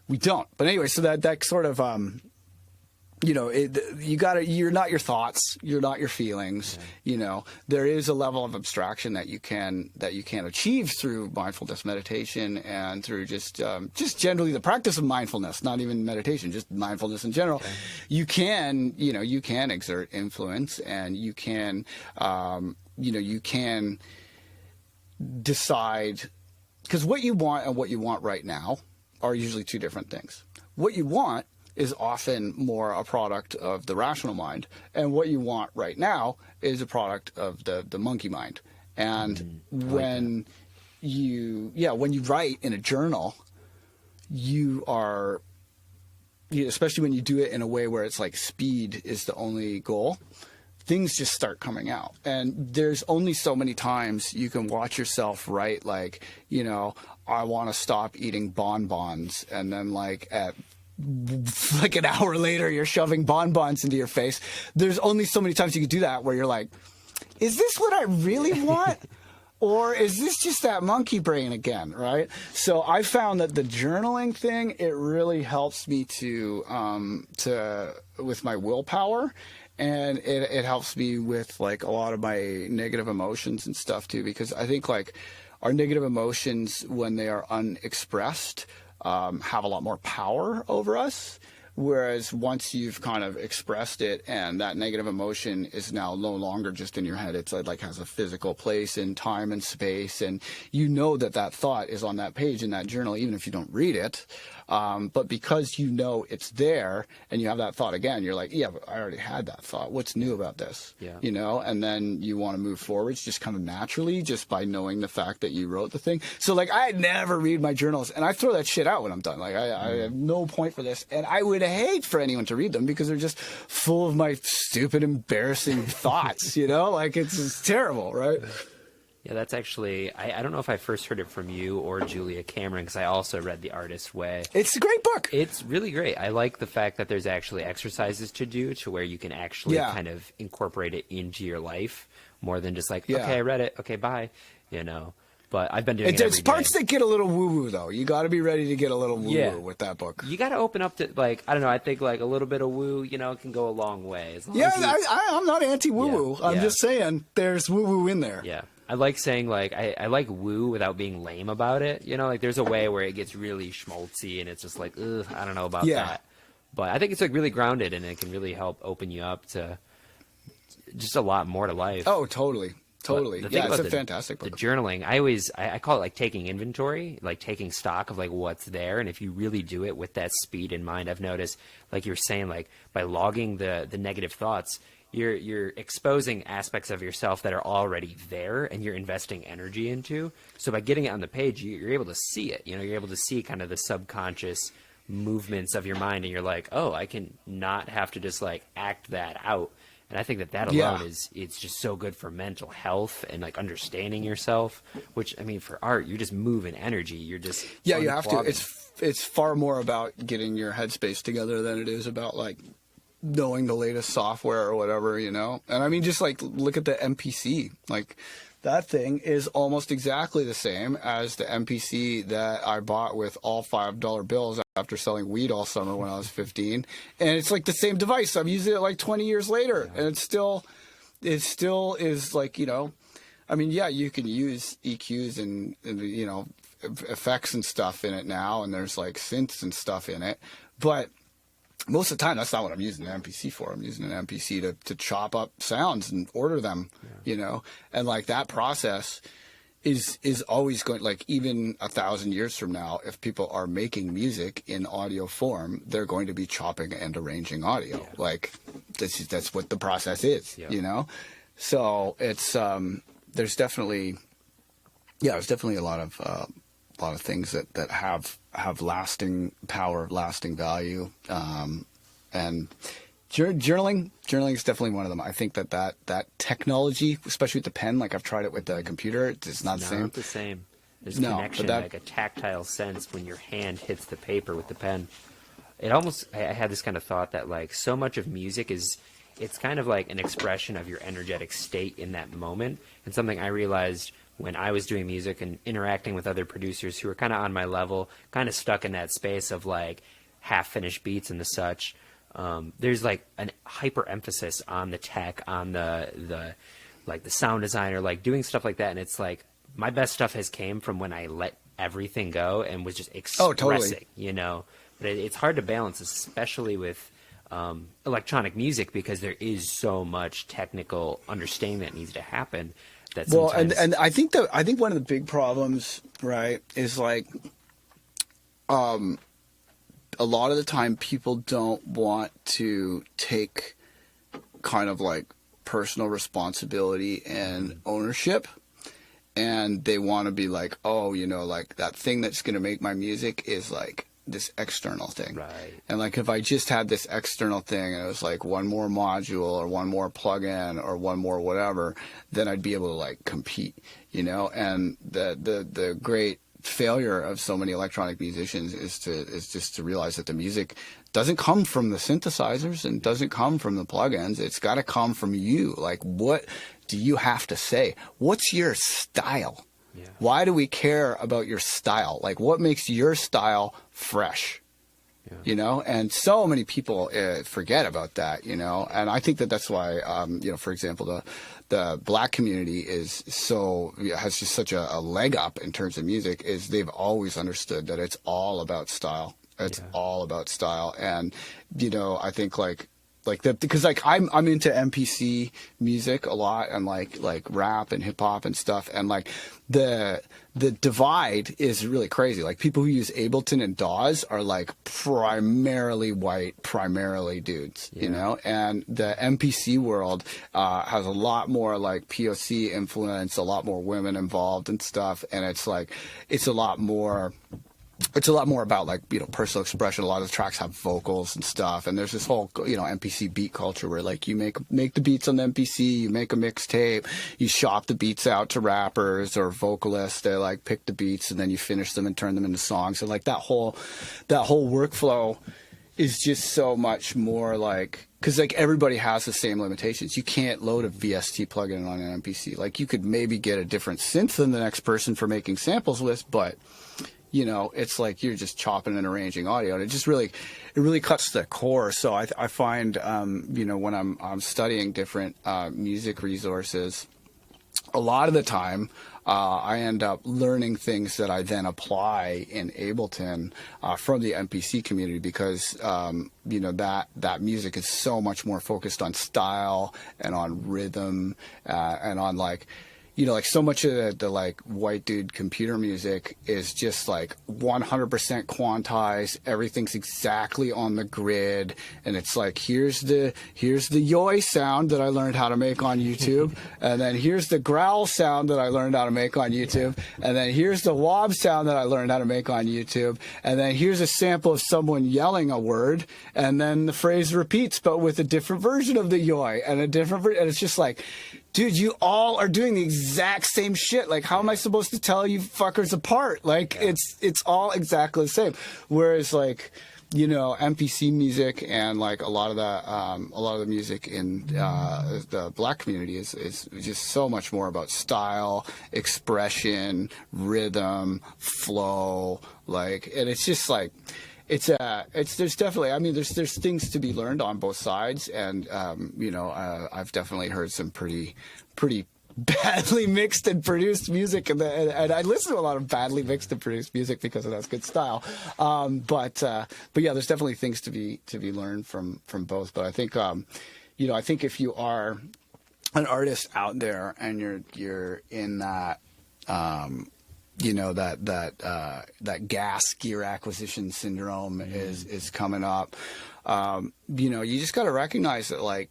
don't. But anyway, so that sort of, you're not your thoughts, you're not your feelings. There is a level of abstraction that you can achieve through mindfulness meditation and through just generally the practice of mindfulness, not even meditation, just mindfulness in general. Okay. You can exert influence, and you can decide, because what you want and what you want right now are usually two different things. What you want is often more a product of the rational mind, and what you want right now is a product of the monkey mind. And when you write in a journal, you are, especially when you do it in a way where it's like speed is the only goal, things just start coming out. And there's only so many times you can watch yourself write, like, I want to stop eating bonbons, and then at an hour later you're shoving bonbons into your face. There's only so many times you can do that where you're like, is this what I really want? Or is this just that monkey brain again, right? So I found that the journaling thing, it really helps me with my willpower. And it helps me with a lot of my negative emotions and stuff too, because I think our negative emotions, when they are unexpressed, have a lot more power over us. Whereas once you've kind of expressed it and that negative emotion is now no longer just in your head, it's has a physical place in time and space, and that thought is on that page in that journal, even if you don't read it. But because it's there and you have that thought again, you're like, yeah, but I already had that thought. What's new about this? Yeah. And then you want to move forwards just kind of naturally, just by knowing the fact that you wrote the thing. So I never read my journals, and I throw that shit out when I'm done. I have no point for this, and I would hate for anyone to read them because they're just full of my stupid, embarrassing thoughts, it's terrible, right? Yeah, that's actually, I don't know if I first heard it from you or Julia Cameron, because I also read The Artist's Way. It's a great book. It's really great. I like the fact that there's actually exercises to do to where you can actually kind of incorporate it into your life more than just okay, I read it, okay, bye, But I've been doing it every day. There's parts that get a little woo-woo, though. You got to be ready to get a little woo-woo with that book. You got to open up to, I don't know, I think a little bit of woo, can go a long way. I'm not anti-woo-woo. I'm just saying there's woo-woo in there. Yeah. I like saying, I like woo without being lame about it. There's a way where it gets really schmaltzy and it's just ugh, I don't know about that. But I think it's really grounded, and it can really help open you up to just a lot more to life. Oh, totally. Totally. Yeah, it's a fantastic book. The journaling, I call it taking inventory, taking stock of what's there. And if you really do it with that speed in mind, I've noticed, you're saying, by logging the negative thoughts, you're exposing aspects of yourself that are already there and you're investing energy into. So by getting it on the page, you're able to see it. You're able to see kind of the subconscious movements of your mind, and you're like, oh, I can not have to just act that out. And I think that alone it's just so good for mental health and understanding yourself, which, I mean, for art, you're just moving energy. You're just you have to. It's far more about getting your headspace together than it is about knowing the latest software or whatever, And I mean, just look at the MPC. that thing is almost exactly the same as the MPC that I bought with all $5 bills after selling weed all summer when I was 15. And it's like the same device. I'm using it like 20 years later. And it still is like, you know, I mean, yeah, you can use EQs and you know, effects and stuff in it now. And there's like synths and stuff in it. But most of the time, that's not what I'm using an MPC for. I'm using an MPC to chop up sounds and order them, you know, and like that process is always going, like even 1,000 years from now, if people are making music in audio form, they're going to be chopping and arranging audio. Yeah. Like that's what the process is, you know? So it's, there's definitely a lot of things that have lasting power, lasting value, and journaling is definitely one of them. I think that technology, especially with the pen, like I've tried it with the computer, it's not the same. Not the same. There's a connection, like a tactile sense when your hand hits the paper with the pen. It almost, I had this kind of thought that like so much of music it's kind of like an expression of your energetic state in that moment, and something I realized when I was doing music and interacting with other producers who were kind of on my level, kind of stuck in that space of like half-finished beats and the such. There's like an hyper emphasis on the tech, on the like the sound designer, like doing stuff like that. And it's like my best stuff has came from when I let everything go and was just expressing, you know. But it's hard to balance, especially with electronic music, because there is so much technical understanding that needs to happen. Well, and I think one of the big problems, right, is like a lot of the time people don't want to take kind of like personal responsibility and ownership, and they want to be like, oh, you know, like that thing that's going to make my music is like this external thing. Right. And like if I just had this external thing and it was like one more module or one more plug-in or one more whatever, then I'd be able to like compete, you know. And the great failure of so many electronic musicians is just to realize that the music doesn't come from the synthesizers and doesn't come from the plugins. It's got to come from you. Like, what do you have to say? What's your style? Yeah. Why do we care about your style? Like, what makes your style fresh? Yeah. You know, and so many people forget about that, you know, and I think that's why, you know, for example, the black community has just such a leg up in terms of music, is they've always understood that it's all about style. It's all about style. And, you know, I think like that, because like I'm into MPC music a lot, and like rap and hip hop and stuff, and like the divide is really crazy. Like people who use Ableton and DAWs are like primarily white, primarily dudes, you know, and the MPC world has a lot more like POC influence, a lot more women involved and stuff, and it's like it's a lot more about like, you know, personal expression. A lot of the tracks have vocals and stuff, and there's this whole, you know, MPC beat culture where like you make the beats on the MPC, you make a mixtape, you shop the beats out to rappers or vocalists. They like pick the beats and then you finish them and turn them into songs. And like that whole workflow is just so much more like, because like everybody has the same limitations. You can't load a VST plugin on an MPC. Like you could maybe get a different synth than the next person for making samples with, but you know, it's like you're just chopping and arranging audio, and it really cuts the core. So I find, you know, when I'm studying different music resources, a lot of the time I end up learning things that I then apply in Ableton from the MPC community, because you know, that music is so much more focused on style and on rhythm and on like, you know, like so much of the like white dude computer music is just like 100% quantized. Everything's exactly on the grid, and it's like here's the yoy sound that I learned how to make on YouTube, and then here's the growl sound that I learned how to make on YouTube, and then here's the wob sound that I learned how to make on YouTube, and then here's a sample of someone yelling a word, and then the phrase repeats but with a different version of the yoy and a different and it's just like, dude, you all are doing the exact same shit. Like, how am I supposed to tell you fuckers apart? Like, it's all exactly the same. Whereas, like, MPC music and like a lot of the music in the Black community is just so much more about style, expression, rhythm, flow, like, and it's just like, there's definitely, I mean, there's things to be learned on both sides, and I've definitely heard some pretty badly mixed and produced music, and I listen to a lot of badly mixed and produced music because it has good style. But yeah, there's definitely things to be learned from both. But I think I think if you are an artist out there and you're in that that gas gear acquisition syndrome is coming up. You just got to recognize that like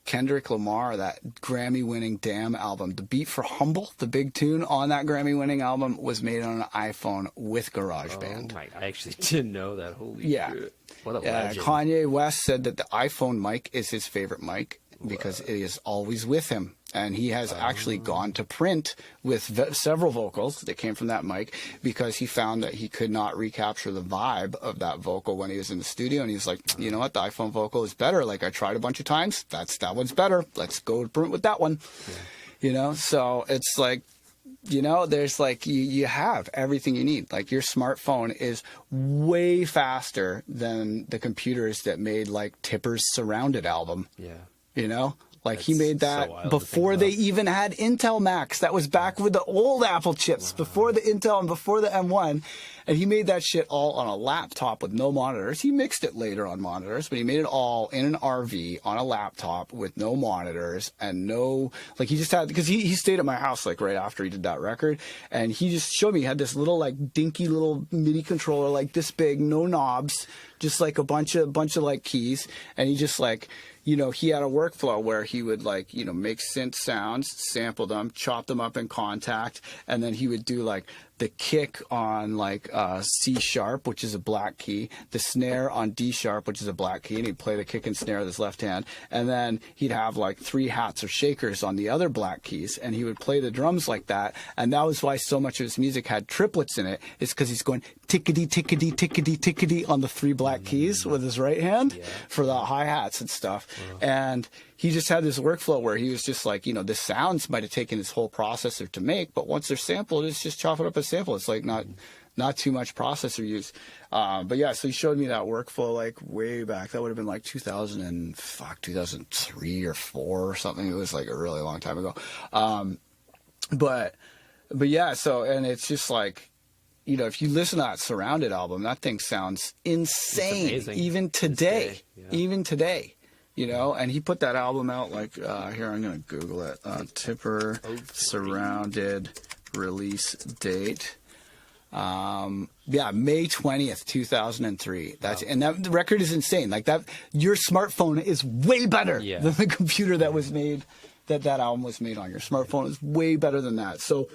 Kendrick Lamar, that Grammy-winning Damn album, the beat for Humble, the big tune on that Grammy-winning album, was made on an iPhone with GarageBand. Oh my! I actually didn't know that. Holy shit! What a legend. Kanye West said that the iPhone mic is his favorite mic because it is always with him. And he has actually gone to print with several vocals that came from that mic because he found that he could not recapture the vibe of that vocal when he was in the studio. And he's like, you know what? The iPhone vocal is better. Like, I tried a bunch of times. That one's better. Let's go print with that one. Yeah. So it's like, there's like, you have everything you need. Like, your smartphone is way faster than the computers that made like Tipper's Surrounded album. Yeah. Like, he made that before they even had Intel Macs. That was back with the old Apple chips, before the Intel and before the M1. And he made that shit all on a laptop with no monitors. He mixed it later on monitors, but he made it all in an RV on a laptop with no monitors and no, like, he just had, because he stayed at my house like right after he did that record. And he just showed me, he had this little like dinky little MIDI controller like this big, no knobs, just like a bunch of like keys. And he just like, he had a workflow where he would like, make synth sounds, sample them, chop them up in Contact, and then he would do like the kick on like C sharp, which is a black key, the snare on D sharp, which is a black key, and he'd play the kick and snare with his left hand, and then he'd have like 3 hats or shakers on the other black keys, and he would play the drums like that. And that was why so much of his music had triplets in it, is because he's going tickety tickety tickety tickety on the 3 black keys with his right hand for the hi-hats and stuff. And he just had this workflow where he was just like, the sounds might have taken his whole processor to make, but once they're sampled, it's just chop it up as sample. It's like not too much processor use. But yeah, so he showed me that workflow like way back. That would have been like 2003 or 4 or something. It was like a really long time ago. But yeah, so, and it's just like, if you listen to that Surrounded album, that thing sounds insane, even today, and he put that album out like, here, I'm going to Google it, Tipper Surrounded release date. May 20th, 2003. And that the record is insane. Like, that, your smartphone is way better than the computer that was made, that album was made on. Your smartphone is way better than that. So,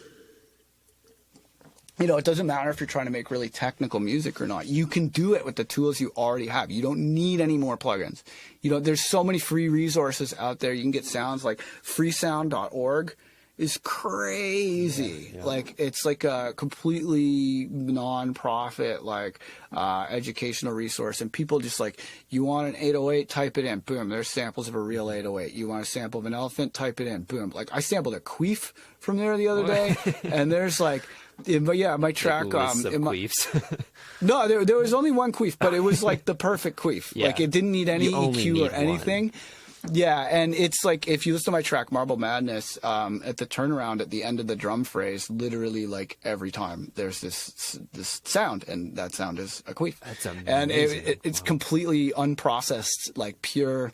it doesn't matter if you're trying to make really technical music or not. You can do it with the tools you already have. You don't need any more plugins. There's so many free resources out there. You can get sounds like freesound.org is crazy. Like, it's like a completely non-profit, like, educational resource. And people just like, you want an 808, type it in. Boom. There's samples of a real 808. You want a sample of an elephant, type it in. Boom. Like, I sampled a queef from there the other day. And there's like, but yeah, my track, no, there was only one queef, but it was like the perfect queef. Like, it didn't need any EQ or anything. Yeah, and it's like, if you listen to my track Marble Madness, at the turnaround at the end of the drum phrase, literally like every time there's this sound, and that sound is a queef. That's amazing. And it's completely unprocessed, like pure.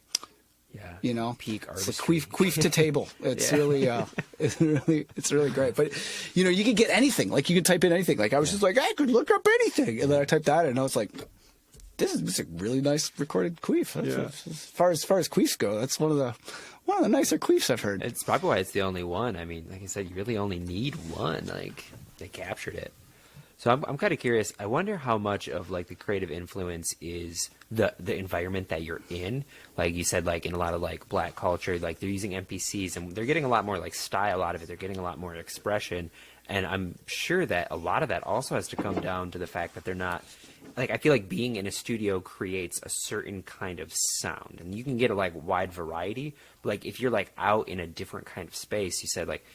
Peak artistry. It's queef to table. It's really, it's really great. But you can get anything. Like, you can type in anything. Like, I was just like, I could look up anything, and then I typed that in, and I was like, this is a really nice recorded queef. As far as queefs go, that's one of the nicer queefs I've heard. It's probably why it's the only one. I mean, like I said, you really only need one. Like, they captured it. So I'm kind of curious. I wonder how much of like the creative influence is the environment that you're in. Like you said, like in a lot of like Black culture, like they're using MPCs and they're getting a lot more like style out of it. They're getting a lot more expression. And I'm sure that a lot of that also has to come down to the fact that they're not, like, I feel like being in a studio creates a certain kind of sound, and you can get a like wide variety. But like if you're like out in a different kind of space, you said like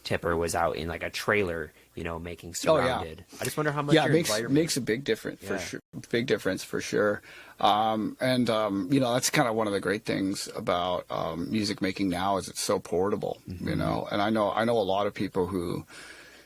Tipper was out in like a trailer, you know, making surrounded. I just wonder how much your environment makes a big difference for sure. Big difference for sure. You know, that's kind of one of the great things about music making now is it's so portable. You know, and I know a lot of people who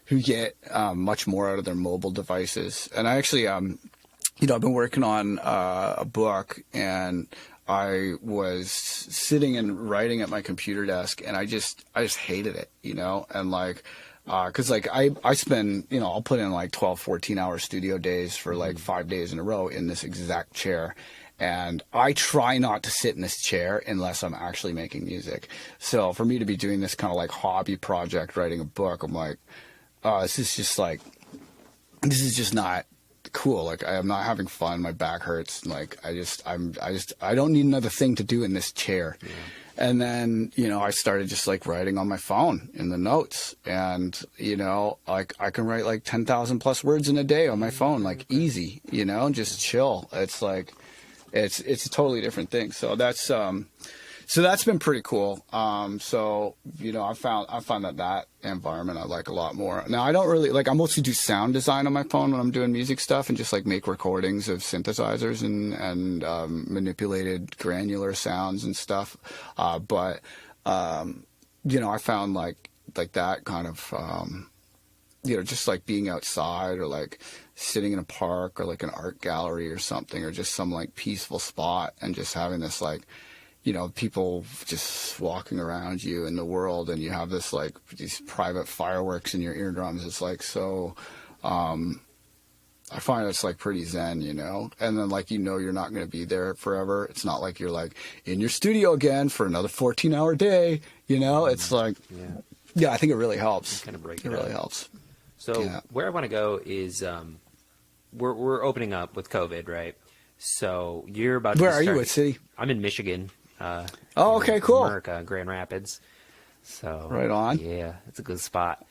get much more out of their mobile devices. And I actually, you know, I've been working on a book, and I was sitting and writing at my computer desk, and I just hated it, you know, and like, cause like I spend, you know, I'll put in like 12, 14-hour studio days for like 5 days in a row in this exact chair. And I try not to sit in this chair unless I'm actually making music. So for me to be doing this kind of like hobby project, writing a book, I'm like, this is just not cool. Like I'm not having fun. My back hurts. Like I don't need another thing to do in this chair. Yeah. And then, you know, I started just like writing on my phone in the notes, and, you know, like I can write like 10,000 plus words in a day on my phone, like easy, you know, just chill. It's like, it's a totally different thing. So that's been pretty cool. So, you know, I found that environment I like a lot more. Now, I don't really, like, I mostly do sound design on my phone when I'm doing music stuff, and just like make recordings of synthesizers and manipulated granular sounds and stuff. But you know, I found like that kind of, you know, just like being outside, or like sitting in a park, or like an art gallery or something, or just some like peaceful spot, and just having this like, you know, people just walking around you in the world, and you have this like these private fireworks in your eardrums. It's like, so I find it's like pretty zen, you know. And then like, you know, you're not going to be there forever. It's not like you're like in your studio again for another 14-hour day, you know. It's like, yeah, I think it really helps. Kind of break it really helps. So where I want to go is we're opening up with COVID, right? So you're about to Where are you? What city? I'm in Michigan. Okay, cool. America, Grand Rapids. So right on. Yeah, it's a good spot.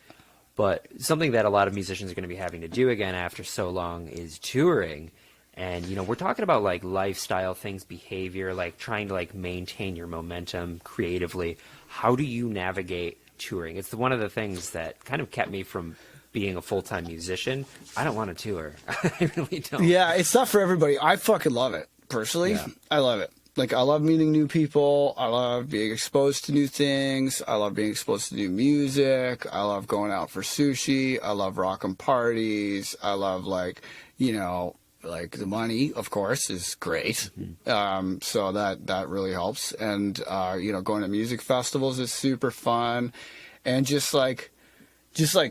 But something that a lot of musicians are going to be having to do again after so long is touring. And, you know, we're talking about like lifestyle things, behavior, like trying to like maintain your momentum creatively. How do you navigate touring? It's one of the things that kind of kept me from being a full-time musician. I don't want to tour. I really don't. Yeah, it's not for everybody. I fucking love it. Personally, yeah. I love it. Like, I love meeting new people. I love being exposed to new things. I love being exposed to new music. I love going out for sushi. I love rocking parties. I love, like, you know, like the money, of course, is great. Mm-hmm. So that really helps. And, you know, going to music festivals is super fun. And just like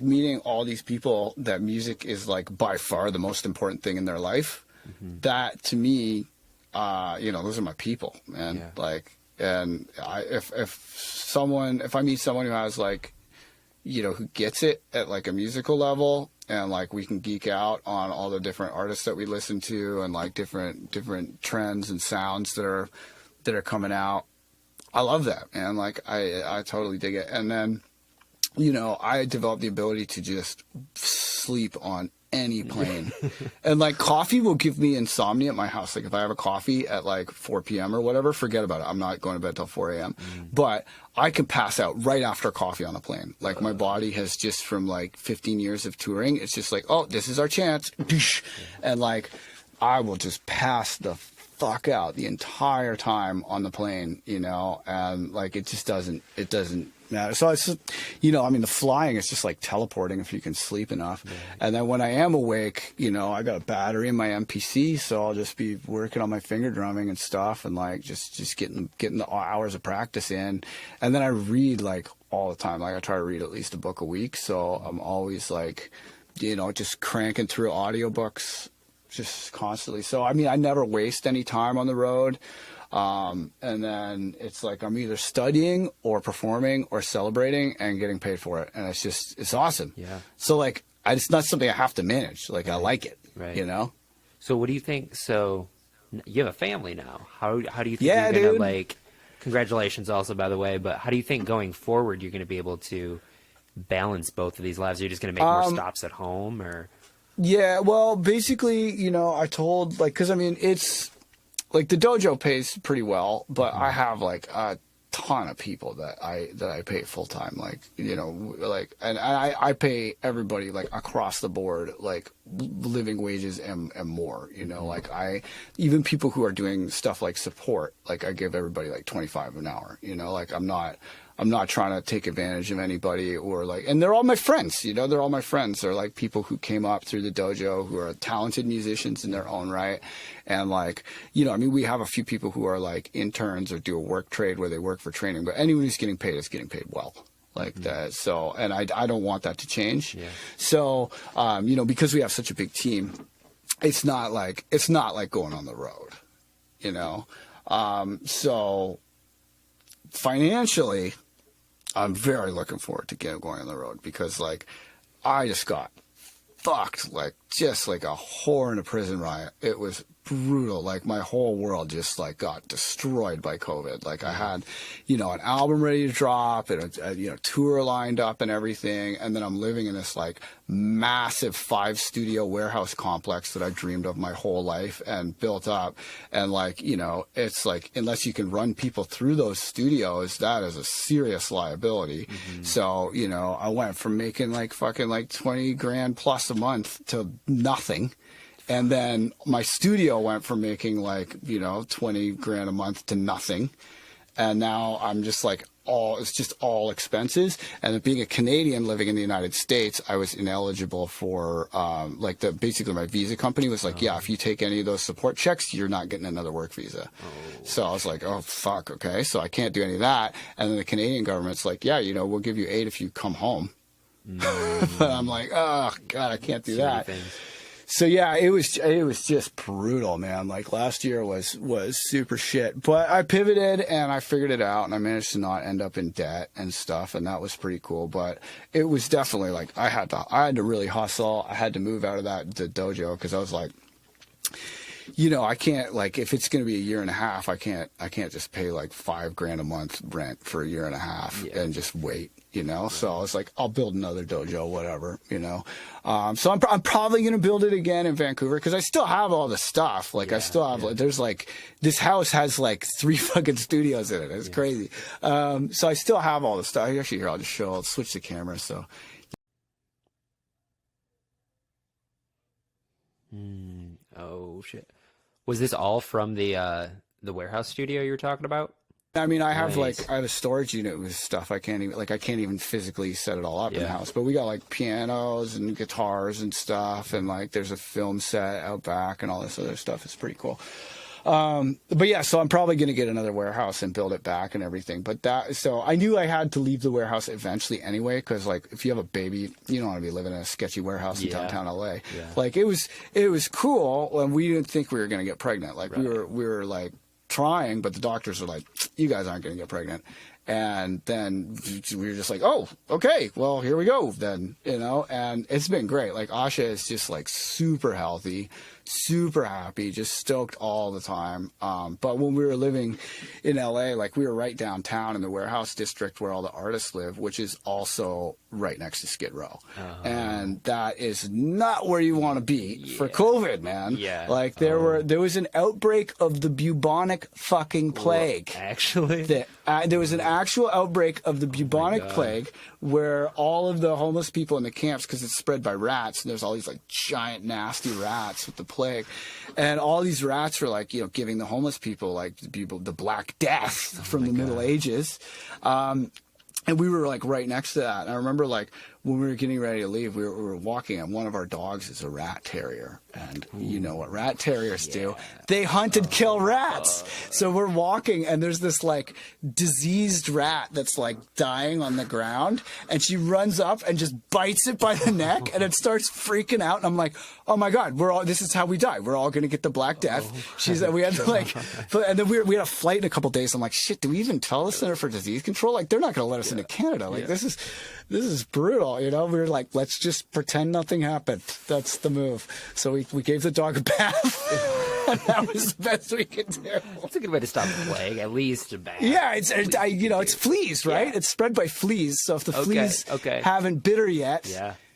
meeting all these people that music is like by far the most important thing in their life. Mm-hmm. That to me, you know, those are my people, man. Yeah. Like, and if I meet someone who has like, you know, who gets it at like a musical level, and like we can geek out on all the different artists that we listen to, and like different trends and sounds that are coming out. I love that, man. Like I totally dig it. And then, you know, I developed the ability to just sleep on any plane. And like coffee will give me insomnia at my house. Like if I have a coffee at like 4 p.m. or whatever, forget about it. I'm not going to bed till 4 a.m. But I can pass out right after coffee on a plane. Like my body has just, from like 15 years of touring, it's just like, oh, this is our chance. And like I will just pass the fuck out the entire time on the plane, you know, and like it doesn't matter. So it's, you know, I mean, the flying is just like teleporting if you can sleep enough. Yeah. And then when I am awake, you know, I got a battery in my MPC, so I'll just be working on my finger drumming and stuff, and like just getting the hours of practice in. And then I read like all the time. Like I try to read at least a book a week, so I'm always like, you know, just cranking through audiobooks just constantly. So I mean, I never waste any time on the road. And then it's like I'm either studying or performing or celebrating and getting paid for it. And it's awesome. Yeah. So like, it's not something I have to manage. Like I like it, you know? So what do you think? So you have a family now. How do you think you're going to like, congratulations also, by the way, but how do you think going forward, you're going to be able to balance both of these lives? Are you just going to make more stops at home, or? Yeah, well, basically, you know, I told, like, because I mean, it's like the dojo pays pretty well, but I have like a ton of people that I pay full time, like, you know, like, and I pay everybody like across the board, like living wages and more, you know, like even people who are doing stuff like support, like I give everybody like 25 an hour, you know, like I'm not trying to take advantage of anybody, or like, and they're all my friends, you know, they're all my friends. They're like people who came up through the dojo who are talented musicians in their own right. And like, you know, I mean, we have a few people who are like interns or do a work trade where they work for training, but anyone who's getting paid is getting paid well. Like that. So, and I don't want that to change. Yeah. So, you know, because we have such a big team, it's not like going on the road, you know? So financially, I'm very looking forward to going on the road, because like I just got fucked, like just like a whore in a prison riot. It was brutal. Like my whole world just like got destroyed by COVID. Like I had, you know, an album ready to drop and a you know, tour lined up and everything, and then I'm living in this like massive 5-studio warehouse complex that I dreamed of my whole life and built up. And like, you know, it's like, unless you can run people through those studios, that is a serious liability. So, you know, I went from making like fucking like 20 grand plus a month to nothing. And then my studio went from making like, you know, 20 grand a month to nothing. And now I'm just like, it's just all expenses. And being a Canadian living in the United States, I was ineligible for, like basically my visa company was like, yeah, if you take any of those support checks, you're not getting another work visa. So I was like, oh, fuck. Okay. So I can't do any of that. And then the Canadian government's like, yeah, you know, we'll give you aid if you come home. But I'm like, oh God, I can't do that. So yeah, it was just brutal, man. Like last year was super shit, but I pivoted and I figured it out, and I managed to not end up in debt and stuff, and that was pretty cool. But it was definitely like I had to really hustle. I had to move out of the dojo, because I was like, you know, I can't, like, if it's going to be a year and a half, I can't just pay like $5 grand a month rent for a year and a half and just wait. You know, so I was like, I'll build another dojo, whatever, you know. So I'm probably going to build it again in Vancouver, because I still have all the stuff. Like I still have, like, there's like, this house has like 3 fucking studios in it. It's crazy. So I still have all the stuff. Actually, here, I'll switch the camera. So. Oh shit. Was this all from the warehouse studio you were talking about? I mean, I have a storage unit with stuff. I can't even physically set it all up in the house. But we got like pianos and guitars and stuff, and like there's a film set out back and all this other stuff. It's pretty cool. But yeah, so I'm probably going to get another warehouse and build it back and everything. So I knew I had to leave the warehouse eventually anyway, because like if you have a baby, you don't want to be living in a sketchy warehouse in downtown LA. Yeah. Like it was cool, and we didn't think we were going to get pregnant. Like we were like trying, but the doctors were like, you guys aren't going to get pregnant. And then we were just like, oh, okay, well, here we go then, you know. And it's been great. Like Asha is just like super healthy, super happy, just stoked all the time. But when we were living in LA, like we were right downtown in the warehouse district where all the artists live, which is also right next to Skid Row. And that is not where you want to be for COVID, man. Yeah. Like there was an outbreak of the bubonic fucking plague. Actually? There was an actual outbreak of the bubonic plague, where all of the homeless people in the camps, because it's spread by rats, and there's all these like giant nasty rats with the plague, and all these rats were like, you know, giving the homeless people like the Black Death from the Middle Ages. And we were like right next to that. And I remember like when we were getting ready to leave, we were walking, and one of our dogs is a rat terrier. And you know what rat terriers do? They hunt and kill rats. So we're walking, and there's this like diseased rat that's like dying on the ground, and she runs up and just bites it by the neck, and it starts freaking out. And I'm like, oh my God, this is how we die. We're all going to get the Black Death. We had to like, and then we had a flight in a couple days. I'm like, shit, do we even tell the Center for Disease Control? Like, they're not going to let us into Canada. Like, this is brutal, you know. We were like, let's just pretend nothing happened. That's the move. So we gave the dog a bath. That was the best we could do. That's a good way to stop the plague, at least a bat. Yeah, it's fleas, right? Yeah. It's spread by fleas. So if the fleas haven't bitter yet,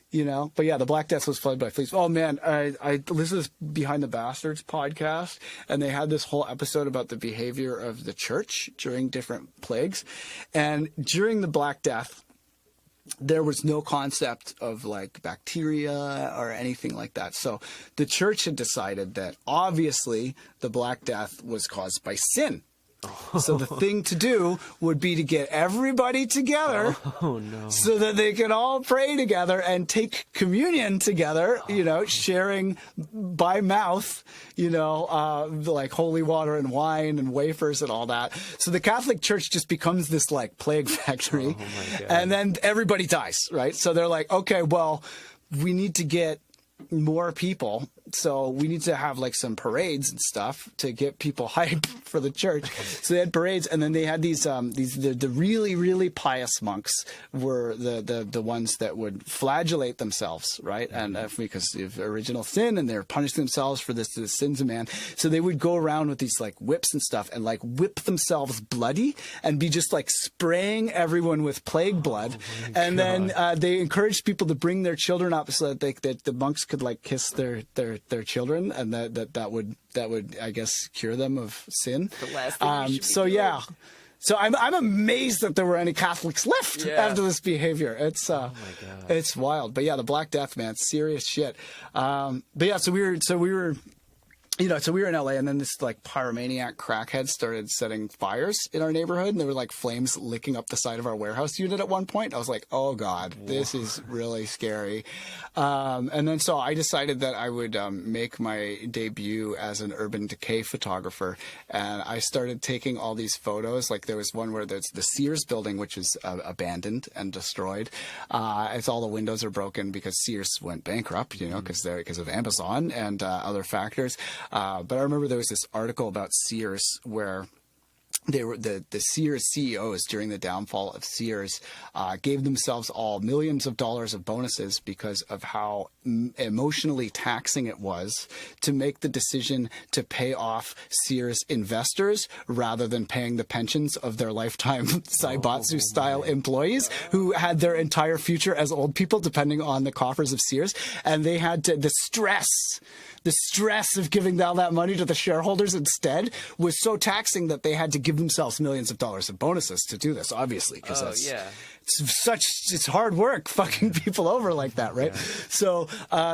but yeah, the Black Death was fled by fleas. Oh man, I listened to this Behind the Bastards podcast, and they had this whole episode about the behavior of the church during different plagues, and during the Black Death, there was no concept of like bacteria or anything like that. So the church had decided that obviously the Black Death was caused by sin. So the thing to do would be to get everybody together so that they could all pray together and take communion together, sharing by mouth, like holy water and wine and wafers and all that. So the Catholic Church just becomes this like plague factory, and then everybody dies, right? So they're like, okay, well, we need to get more people, so we need to have like some parades and stuff to get people hype for the church. So they had parades, and then they had the really, really pious monks were the ones that would flagellate themselves, right? And because of original sin, and they're punishing themselves for the sins of man. So they would go around with these like whips and stuff and like whip themselves bloody and be just like spraying everyone with plague blood. And then they encouraged people to bring their children up so that the monks could like kiss their children, and that would I guess cure them of sin. The last thing you should be doing. So I'm amazed that there were any Catholics left after this behavior. It's it's wild. But yeah, the Black Death, man, serious shit. But yeah, so we were so we were in LA, and then this like pyromaniac crackhead started setting fires in our neighborhood, and there were like flames licking up the side of our warehouse unit at one point. I was like, oh God, this is really scary. And then so I decided that I would make my debut as an urban decay photographer, and I started taking all these photos. Like there was one where there's the Sears building, which is abandoned and destroyed. It's all the windows are broken because Sears went bankrupt, because of Amazon and other factors. But I remember there was this article about Sears where they were the Sears CEOs during the downfall of Sears gave themselves all millions of dollars of bonuses because of how emotionally taxing it was to make the decision to pay off Sears investors rather than paying the pensions of their lifetime Saibatsu style employees who had their entire future as old people depending on the coffers of Sears. And they had to, the stress of giving all that money to the shareholders instead was so taxing that they had to give themselves millions of dollars of bonuses to do this, obviously, because it's hard work fucking people over like that, right? So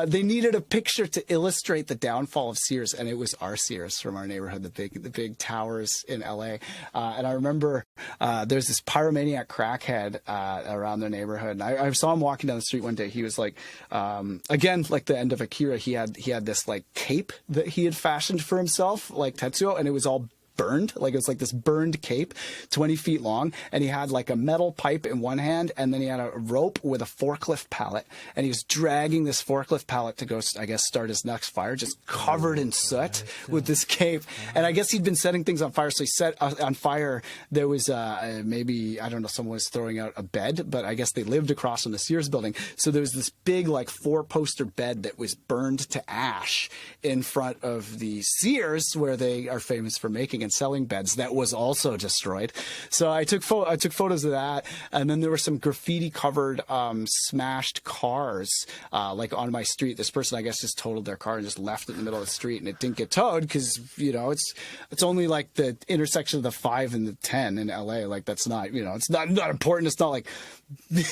they needed a picture to illustrate the downfall of Sears, and it was our Sears from our neighborhood, the big towers in LA. And I remember there's this pyromaniac crackhead around the neighborhood, and I saw him walking down the street one day. He was like, again, like the end of Akira, he had this like cape that he had fashioned for himself, like Tetsuo, and it was all burned, like it was like this burned cape 20 feet long, and he had like a metal pipe in one hand, and then he had a rope with a forklift pallet, and he was dragging this forklift pallet to go, I guess, start his next fire, just covered in soot with this cape. And I guess he'd been setting things on fire, so he set on fire. There was maybe, I don't know, someone was throwing out a bed, but I guess they lived across from the Sears building, so there was this big like 4-poster bed that was burned to ash in front of the Sears where they are famous for making and selling beds. That was also destroyed. So I took photos of that, and then there were some graffiti covered smashed cars like on my street. This person, I guess, just totaled their car and just left it in the middle of the street, and it didn't get towed because it's only like the intersection of the 5 and the 10 in LA. Like that's not it's not important. It's not like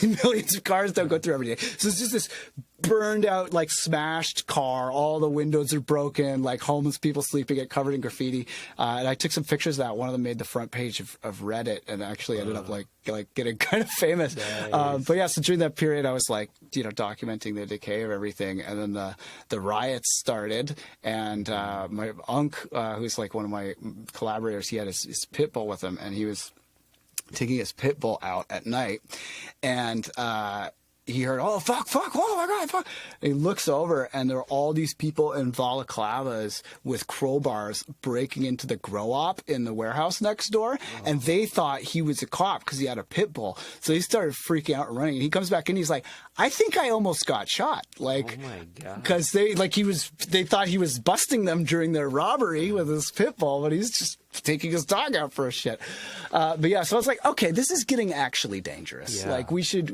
millions of cars don't go through every day. So it's just this burned out, like smashed car. All the windows are broken, like homeless people sleeping it, covered in graffiti. And I took some pictures of that. One of them made the front page of Reddit, and actually ended up like getting kind of famous. Nice. But yeah, so during that period, I was like, documenting the decay of everything. And then the riots started, and my uncle, who's like one of my collaborators, he had his pit bull with him, and he was taking his pit bull out at night, and he heard, oh, fuck, oh my God, fuck. And he looks over, and there are all these people in balaclavas with crowbars breaking into the grow op in the warehouse next door. Oh. And they thought he was a cop because he had a pit bull. So he started freaking out and running. And he comes back in, he's like, I think I almost got shot. Like, oh my God. Because they thought he was busting them during their robbery with his pit bull, but he's just taking his dog out for a shit. But yeah, so I was like, okay, this is getting actually dangerous. Yeah. Like we should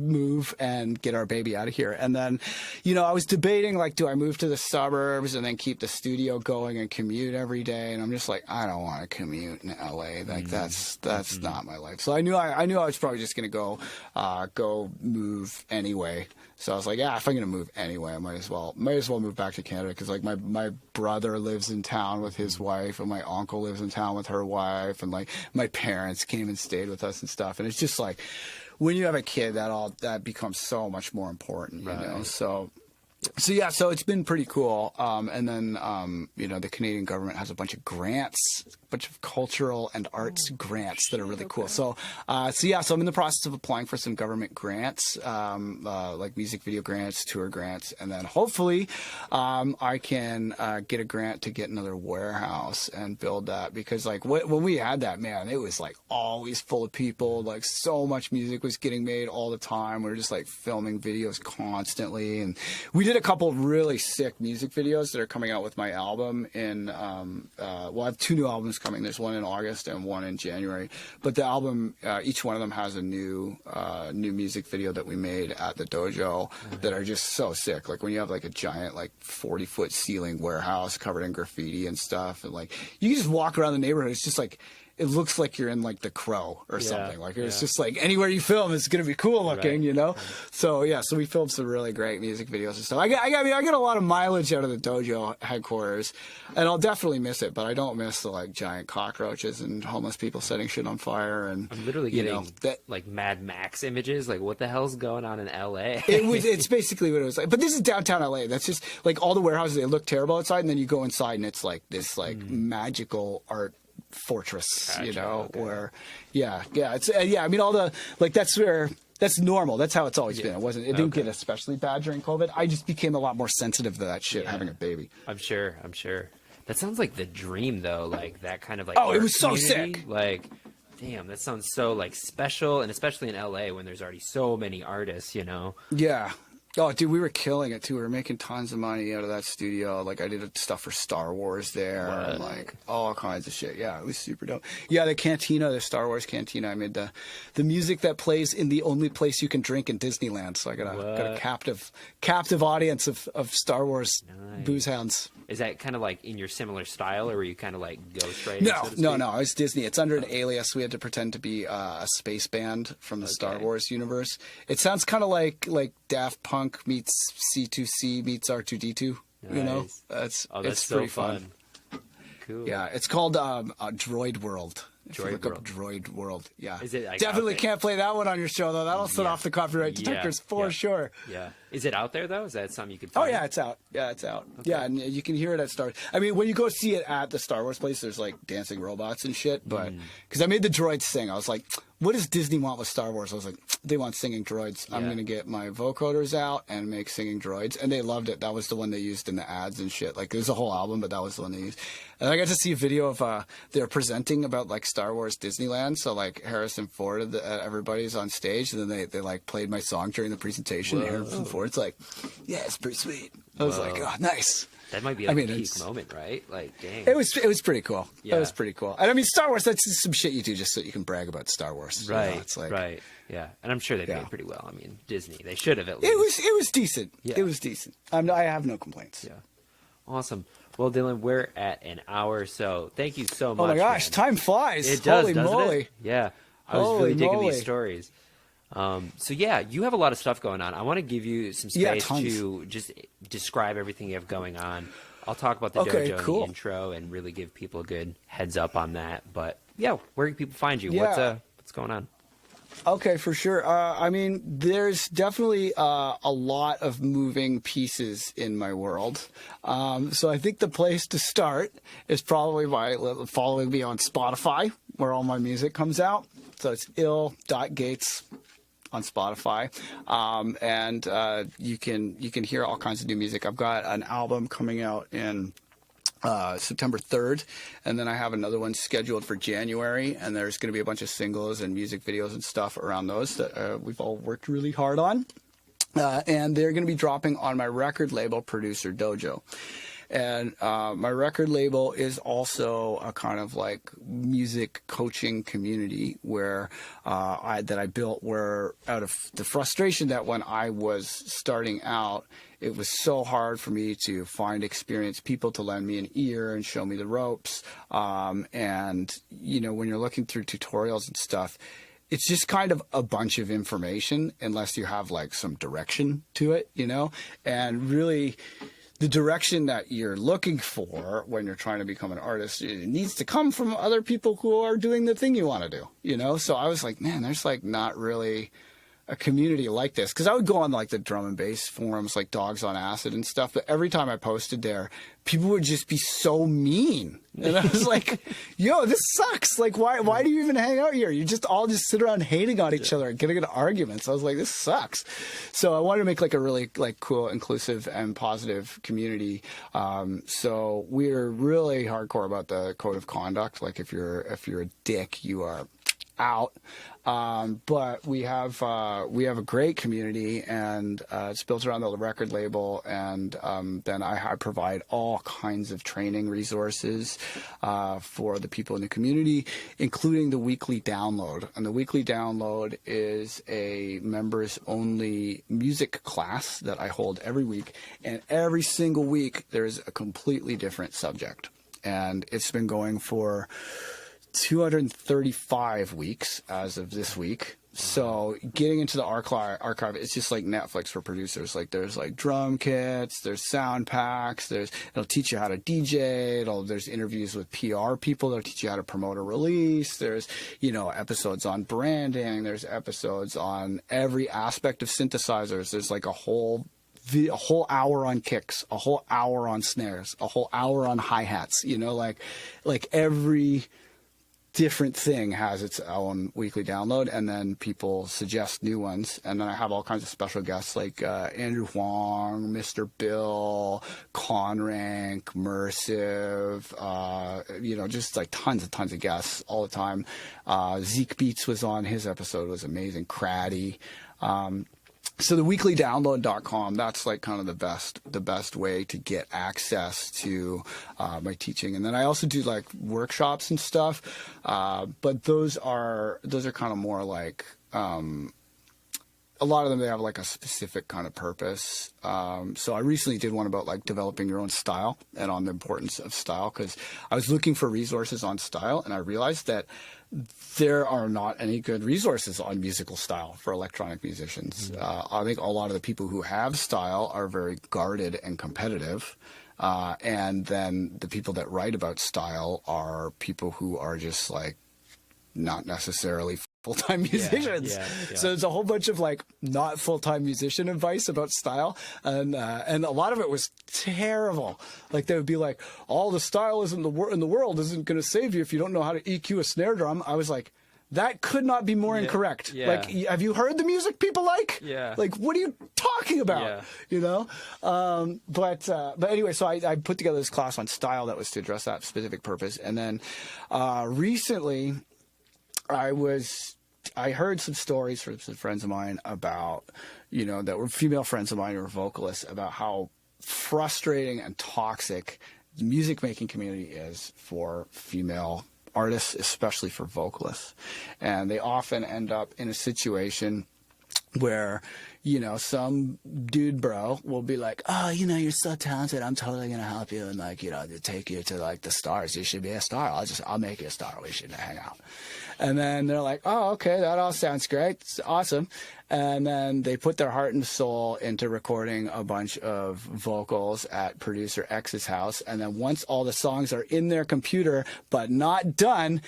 move and get our baby out of here. And then, you know, I was debating, like, do I move to the suburbs and then keep the studio going and commute every day? And I'm just like, I don't want to commute in LA. Like that's not my life. So I knew I was probably just going to go move anyway. So I was like, yeah, if I'm going to move anyway, I might as well move back to Canada, because like my brother lives in town with his wife, and my uncle lives in town with her wife, and like my parents came and stayed with us and stuff. And it's just like, when you have a kid, that becomes so much more important, you know? So yeah, so it's been pretty cool. And then, you know, the Canadian government has a bunch of grants, a bunch of cultural and arts grants that are really cool. So yeah, so I'm in the process of applying for some government grants, like music video grants, tour grants, and then hopefully I can get a grant to get another warehouse and build that, because like when we had that, man, it was like always full of people, like so much music was getting made all the time. We were just like filming videos constantly, and we did a couple really sick music videos that are coming out with my album in well, I have 2 new albums coming. There's one in August and one in January, but the album, each one of them has a new music video that we made at the dojo that are just so sick. Like when you have like a giant, like 40-foot ceiling warehouse covered in graffiti and stuff, and like you can just walk around the neighborhood, it's just like, it looks like you're in like The Crow or something. Like it's just like anywhere you film, it's gonna be cool looking, you know. So yeah, so we filmed some really great music videos and stuff. I get a lot of mileage out of the dojo headquarters, and I'll definitely miss it. But I don't miss the like giant cockroaches and homeless people setting shit on fire. And I'm literally getting like Mad Max images. Like, what the hell's going on in LA? It's basically what it was like. But this is downtown LA. That's just like all the warehouses. They look terrible outside, and then you go inside, and it's like this like magical art fortress, you know, where it's I mean, all the like, that's normal, that's how it's always been. It didn't get especially bad during COVID. I just became a lot more sensitive to that shit having a baby. I'm sure that sounds like the dream though, like that kind of like, oh, it was so sick. Like, damn, that sounds so like special, and especially in LA when there's already so many artists, you know. Yeah. Oh, dude, we were killing it, too. We were making tons of money out of that studio. Like, I did stuff for Star Wars there, and, like, all kinds of shit. Yeah, it was super dope. Yeah, the cantina, the Star Wars cantina, I made the music that plays in the only place you can drink in Disneyland. So I got a captive audience of Star Wars booze hounds. Is that kind of like in your similar style, or were you kind of like Ghost Rider? No, it's Disney. It's under an alias. We had to pretend to be a space band from the Star Wars universe. It sounds kind of like Daft Punk meets C2C meets R2D2. You know, it's so pretty fun. Cool. Yeah, it's called Droid World. Droid World. Yeah. Is it definitely can't play that one on your show though. That'll set off the copyright detectors for sure. Yeah. Is it out there though? Is that something you could find? Oh yeah, it's out. Yeah, it's out. Okay. Yeah, and you can hear it at Star. I mean, when you go see it at the Star Wars place, there's like dancing robots and shit. But because I made the droids sing, I was like, what does Disney want with Star Wars? I was like, they want singing droids. I'm gonna get my vocoders out and make singing droids, and they loved it. That was the one they used in the ads and shit. Like, there's a whole album, but that was the one they used. And I got to see a video of they're presenting about like Star Wars Disneyland. So like Harrison Ford, everybody's on stage, and then they like played my song during the presentation. Harrison Ford's like, yeah, it's pretty sweet. I was like, oh, nice. That might be like a peak moment, right? Like, dang. It was pretty cool. Yeah. It was pretty cool. And I mean, Star Wars, that's just some shit you do just so you can brag about Star Wars. Right. You know? It's like, right. Yeah. And I'm sure they paid pretty well. I mean, Disney, they should have at least. It was decent. Yeah. It was decent. I have no complaints. Yeah. Awesome. Well, Dylan, we're at an hour, so thank you so much. Oh my gosh, time flies. It does, Holy moly. It? Yeah. I was really digging these stories. So yeah, you have a lot of stuff going on. I want to give you some space to just describe everything you have going on. I'll talk about the dojo in the intro and really give people a good heads up on that. But yeah, where can people find you? Yeah. What's going on? Okay, for sure. I mean, there's definitely a lot of moving pieces in my world. So I think the place to start is probably by following me on Spotify, where all my music comes out. So it's ill.gates. on Spotify, and you can hear all kinds of new music. I've got an album coming out in September 3rd, and then I have another one scheduled for January, and there's going to be a bunch of singles and music videos and stuff around those that we've all worked really hard on, and they're going to be dropping on my record label, Producer Dojo. And my record label is also a kind of like music coaching community where that I built, where out of the frustration that when I was starting out, it was so hard for me to find experienced people to lend me an ear and show me the ropes. And, you know, when you're looking through tutorials and stuff, it's just kind of a bunch of information unless you have like some direction to it, you know, and really the direction that you're looking for when you're trying to become an artist, it needs to come from other people who are doing the thing you want to do, you know? So I was like, man, there's like not really a community like this. Because I would go on like the drum and bass forums, like Dogs on Acid and stuff, but every time I posted there, people would just be so mean. And I was like, yo, this sucks. Like, why do you even hang out here? You just all just sit around hating on each other and getting into arguments. I was like, this sucks. So I wanted to make like a really like cool, inclusive and positive community. So we're really hardcore about the code of conduct. Like if you're a dick, you are out. But we have a great community, and it's built around the record label, and then I provide all kinds of training resources for the people in the community, including the weekly download. And the weekly download is a members only music class that I hold every week, and every single week there's a completely different subject, and it's been going for 235 weeks as of this week. So getting into the archive, it's just like Netflix for producers. Like there's like drum kits, there's sound packs, it'll teach you how to DJ, there's interviews with PR people that'll teach you how to promote a release. There's, you know, episodes on branding, there's episodes on every aspect of synthesizers. There's like a whole hour on kicks, a whole hour on snares, a whole hour on hi-hats, you know, like every different thing has its own weekly download, and then people suggest new ones. And then I have all kinds of special guests like Andrew Huang, Mr. Bill, Conrank, Mersive, you know, just like tons of guests all the time. Zeke Beats was on, his episode was amazing. Craddy. So the weeklydownload.com, that's like kind of the best way to get access to my teaching. And then I also do like workshops and stuff, but those are kind of more like a lot of them, they have like a specific kind of purpose. So I recently did one about like developing your own style and on the importance of style, because I was looking for resources on style, and I realized that there are not any good resources on musical style for electronic musicians. I think a lot of the people who have style are very guarded and competitive. And then the people that write about style are people who are just like not necessarily full-time musicians. Yeah. So there's a whole bunch of like not full-time musician advice about style, and a lot of it was terrible. Like they would be like, all the style in the world isn't going to save you if you don't know how to EQ a snare drum. I was like, that could not be more incorrect. Yeah. Like, have you heard the music people like? Yeah. Like, what are you talking about? Yeah. You know? But anyway, so I put together this class on style that was to address that specific purpose. And then recently I heard some stories from some friends of mine about, you know, that were female friends of mine who were vocalists, about how frustrating and toxic the music making community is for female artists, especially for vocalists. And they often end up in a situation where, you know, some dude bro will be like, oh, you know, you're so talented, I'm totally going to help you and, like, you know, to take you to, like, the stars. You should be a star. I'll make you a star. We should hang out. And then they're like, oh, okay, that all sounds great. It's awesome. And then they put their heart and soul into recording a bunch of vocals at producer X's house. And then once all the songs are in their computer but not done,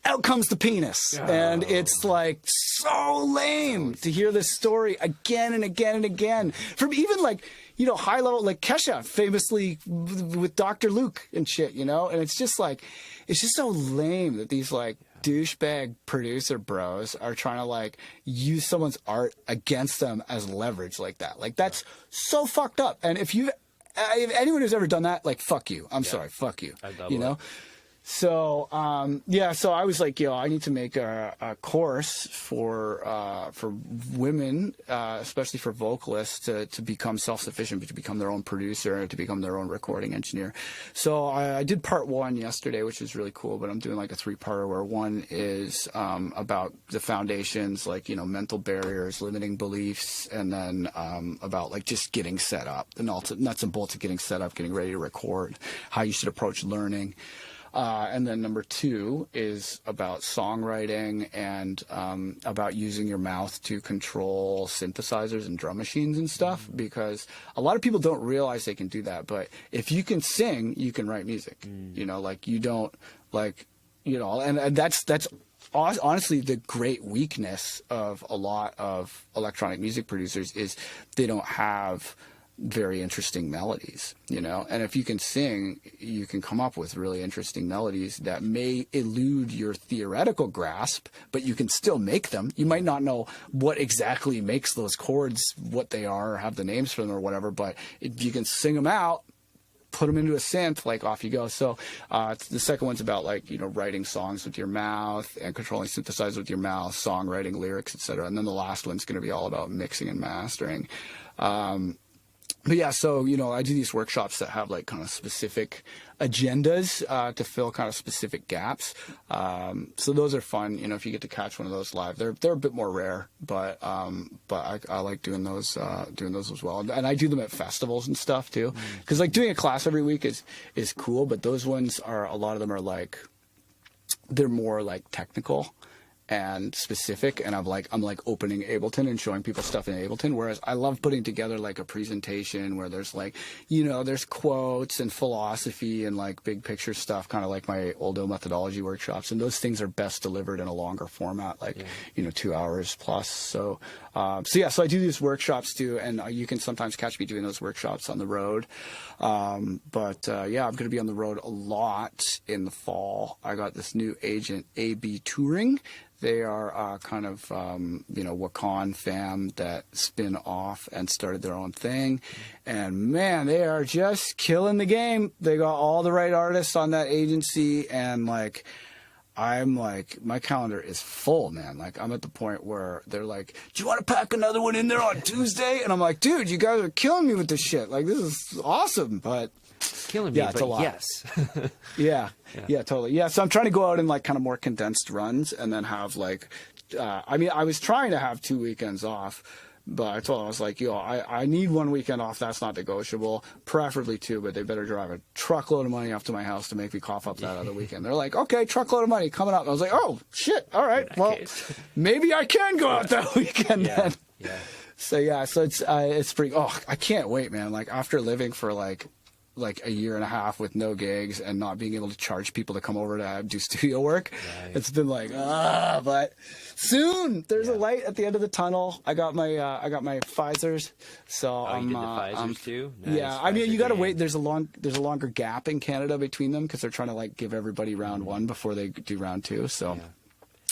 out comes the penis. Oh. And it's like so lame to hear this story again and again and again from even like, you know, high level, like Kesha famously with Dr. Luke and shit, you know? And it's just like, it's just so lame that these like douchebag producer bros are trying to like use someone's art against them as leverage like that. Like that's so fucked up. And if anyone who's ever done that, like, fuck you. I'm sorry, fuck you. You know? So, so I was like, I need to make a course for women, especially for vocalists to become self-sufficient, to become their own producer, to become their own recording engineer. So I did part 1 yesterday, which is really cool, but I'm doing like a 3-parter where 1 is, about the foundations, like, mental barriers, limiting beliefs, and then, about like just getting set up, the nuts and bolts of getting set up, getting ready to record, how you should approach learning. And then number 2 is about songwriting and about using your mouth to control synthesizers and drum machines and stuff, because a lot of people don't realize they can do that. But if you can sing, you can write music. Like you don't and that's honestly the great weakness of a lot of electronic music producers is they don't have very interesting melodies, and if you can sing, you can come up with really interesting melodies that may elude your theoretical grasp, but you can still make them. You might not know what exactly makes those chords what they are or have the names for them or whatever, but if you can sing them out, put them into a synth, like off you go. So the second one's about like, writing songs with your mouth and controlling synthesizers with your mouth, songwriting, lyrics, etc. And then the last one's going to be all about mixing and mastering. But yeah, so, I do these workshops that have like kind of specific agendas to fill kind of specific gaps. So those are fun, if you get to catch one of those live. They're a bit more rare, but I like doing those as well. And I do them at festivals and stuff too. Because like doing a class every week is cool, but those ones a lot of them are like, they're more like technical and specific, and I'm like opening Ableton and showing people stuff in Ableton, whereas I love putting together like a presentation where there's like, there's quotes and philosophy and like big picture stuff, kind of like my Oldo methodology workshops, and those things are best delivered in a longer format, like 2 hours plus. So I do these workshops too, and you can sometimes catch me doing those workshops on the road. I'm going to be on the road a lot in the fall. I got this new agent, AB Touring. They are kind of, Wakan fam that spin off and started their own thing. And man, they are just killing the game. They got all the right artists on that agency. And like, I'm like, my calendar is full, man. Like, I'm at the point where they're like, do you want to pack another one in there on Tuesday? And I'm like, dude, you guys are killing me with this shit. Like, this is awesome. But killing me, it's a lot. Yes. Yeah, totally. Yeah, so I'm trying to go out in like kind of more condensed runs and then have like, I was trying to have 2 weekends off, but I told them, I was like, I need 1 weekend off. That's not negotiable. Preferably 2, but they better drive a truckload of money off to my house to make me cough up that other weekend. They're like, okay, truckload of money coming up. And I was like, oh, shit. All right. Well, maybe I can go out that weekend then. Yeah. So it's pretty, I can't wait, man. Like after living for like a year and a half with no gigs and not being able to charge people to come over to do studio work. Right. It's been like, but soon there's a light at the end of the tunnel. I got my Pfizer's. So you did the Pfizer's too? Nice. Yeah. I mean, you got to wait. There's a longer gap in Canada between them because they're trying to like give everybody round 1 before they do round 2. So.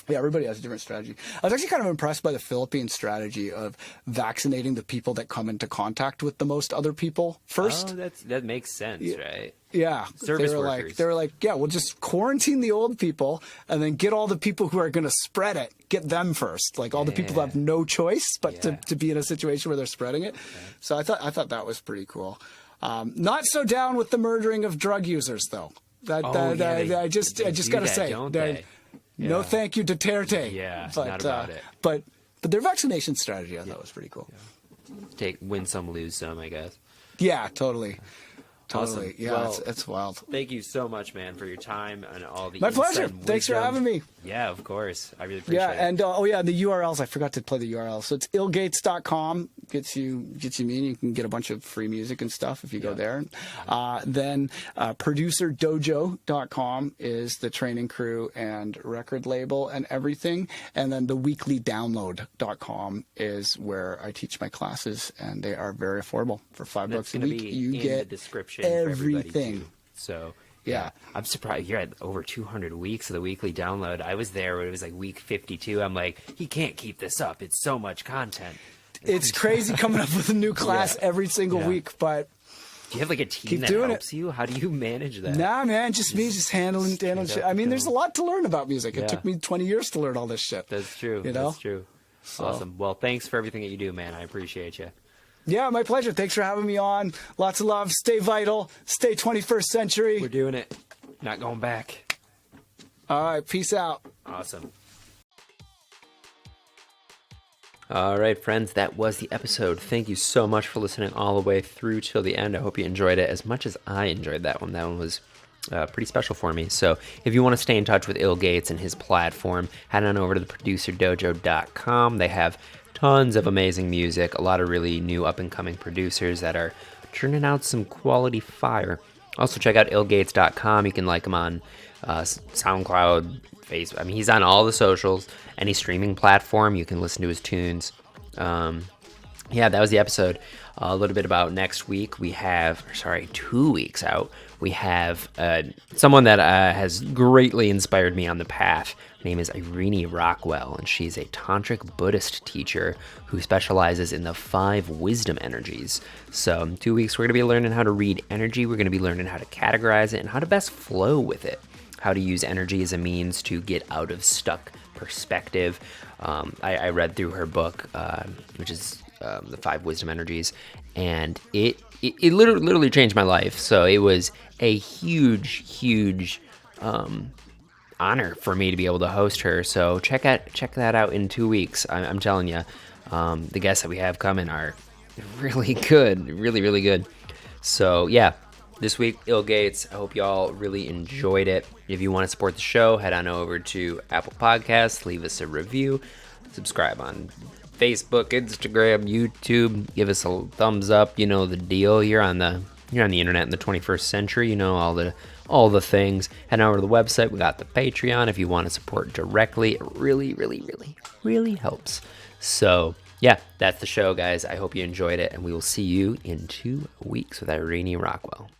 Yeah, everybody has a different strategy. I was actually kind of impressed by the Philippine strategy of vaccinating the people that come into contact with the most other people first. Oh, that makes sense, right? Yeah. Service workers. They were like, yeah, we'll just quarantine the old people and then get all the people who are going to spread it, get them first. Like all the people who have no choice but to be in a situation where they're spreading it. Okay. So I thought that was pretty cool. Not so down with the murdering of drug users, though. I just got to say. No, thank you, Duterte. Yeah, not about it. But their vaccination strategy, I thought was pretty cool. Yeah. Win some, lose some, I guess. Yeah, totally. Awesome. Yeah, well, it's wild. Thank you so much, man, for your time and all the My pleasure. wisdom. Thanks for having me. Yeah, of course. I really appreciate it. And the URLs. I forgot to play the URL. So it's illgates.com. Gets you me, and you can get a bunch of free music and stuff if you go there. Then producerdojo.com is the training crew and record label and everything. And then the weeklydownload.com is where I teach my classes, and they are very affordable. For $5 a week, you get the description everything. For everybody too. So Yeah. I'm surprised you're at over 200 weeks of the weekly download. I was there when it was like week 52. I'm like, he can't keep this up. It's so much content. It's crazy coming up with a new class every single week, but do you have like a team keep that doing helps you? How do you manage that? nah, man, just me, just handling shit. I mean, there's a lot to learn about music. It took me 20 years to learn all this shit. That's true. You know? That's true. Awesome. Well, thanks for everything that you do, man. I appreciate you. Yeah, my pleasure. Thanks for having me on. Lots of love. Stay vital. Stay 21st century. We're doing it. Not going back. All right. Peace out. Awesome. All right, friends, that was the episode. Thank you so much for listening all the way through till the end. I hope you enjoyed it as much as I enjoyed that one. That one was pretty special for me. So if you want to stay in touch with Ill Gates and his platform, head on over to the producerdojo.com. They have tons of amazing music, a lot of really new up-and-coming producers that are churning out some quality fire. Also, check out illgates.com. You can like him on SoundCloud, Facebook. I mean, he's on all the socials. Any streaming platform, you can listen to his tunes. Yeah, that was the episode. A little bit about next week. We have, 2 weeks out. We have someone that has greatly inspired me on the path. Her name is Irene Rockwell, and she's a tantric Buddhist teacher who specializes in the 5 wisdom energies. So in 2 weeks, we're going to be learning how to read energy. We're going to be learning how to categorize it and how to best flow with it. How to use energy as a means to get out of stuck perspective. I read through her book, which is the 5 wisdom energies, and it literally changed my life. So it was a huge honor for me to be able to host her. So check that out in 2 weeks. I'm telling you, the guests that we have coming are really good, really good. So yeah, this week, Ill Gates. I hope y'all really enjoyed it. If you want to support the show, head on over to Apple Podcasts, leave us a review, subscribe on Facebook, Instagram, YouTube, give us a thumbs up. You know the deal. You're on the internet in the 21st century. You know all the things. Head over to the website. We got the Patreon. If you want to support directly, it really helps. So yeah, that's the show, guys. I hope you enjoyed it, and we will see you in 2 weeks with Irene Rockwell.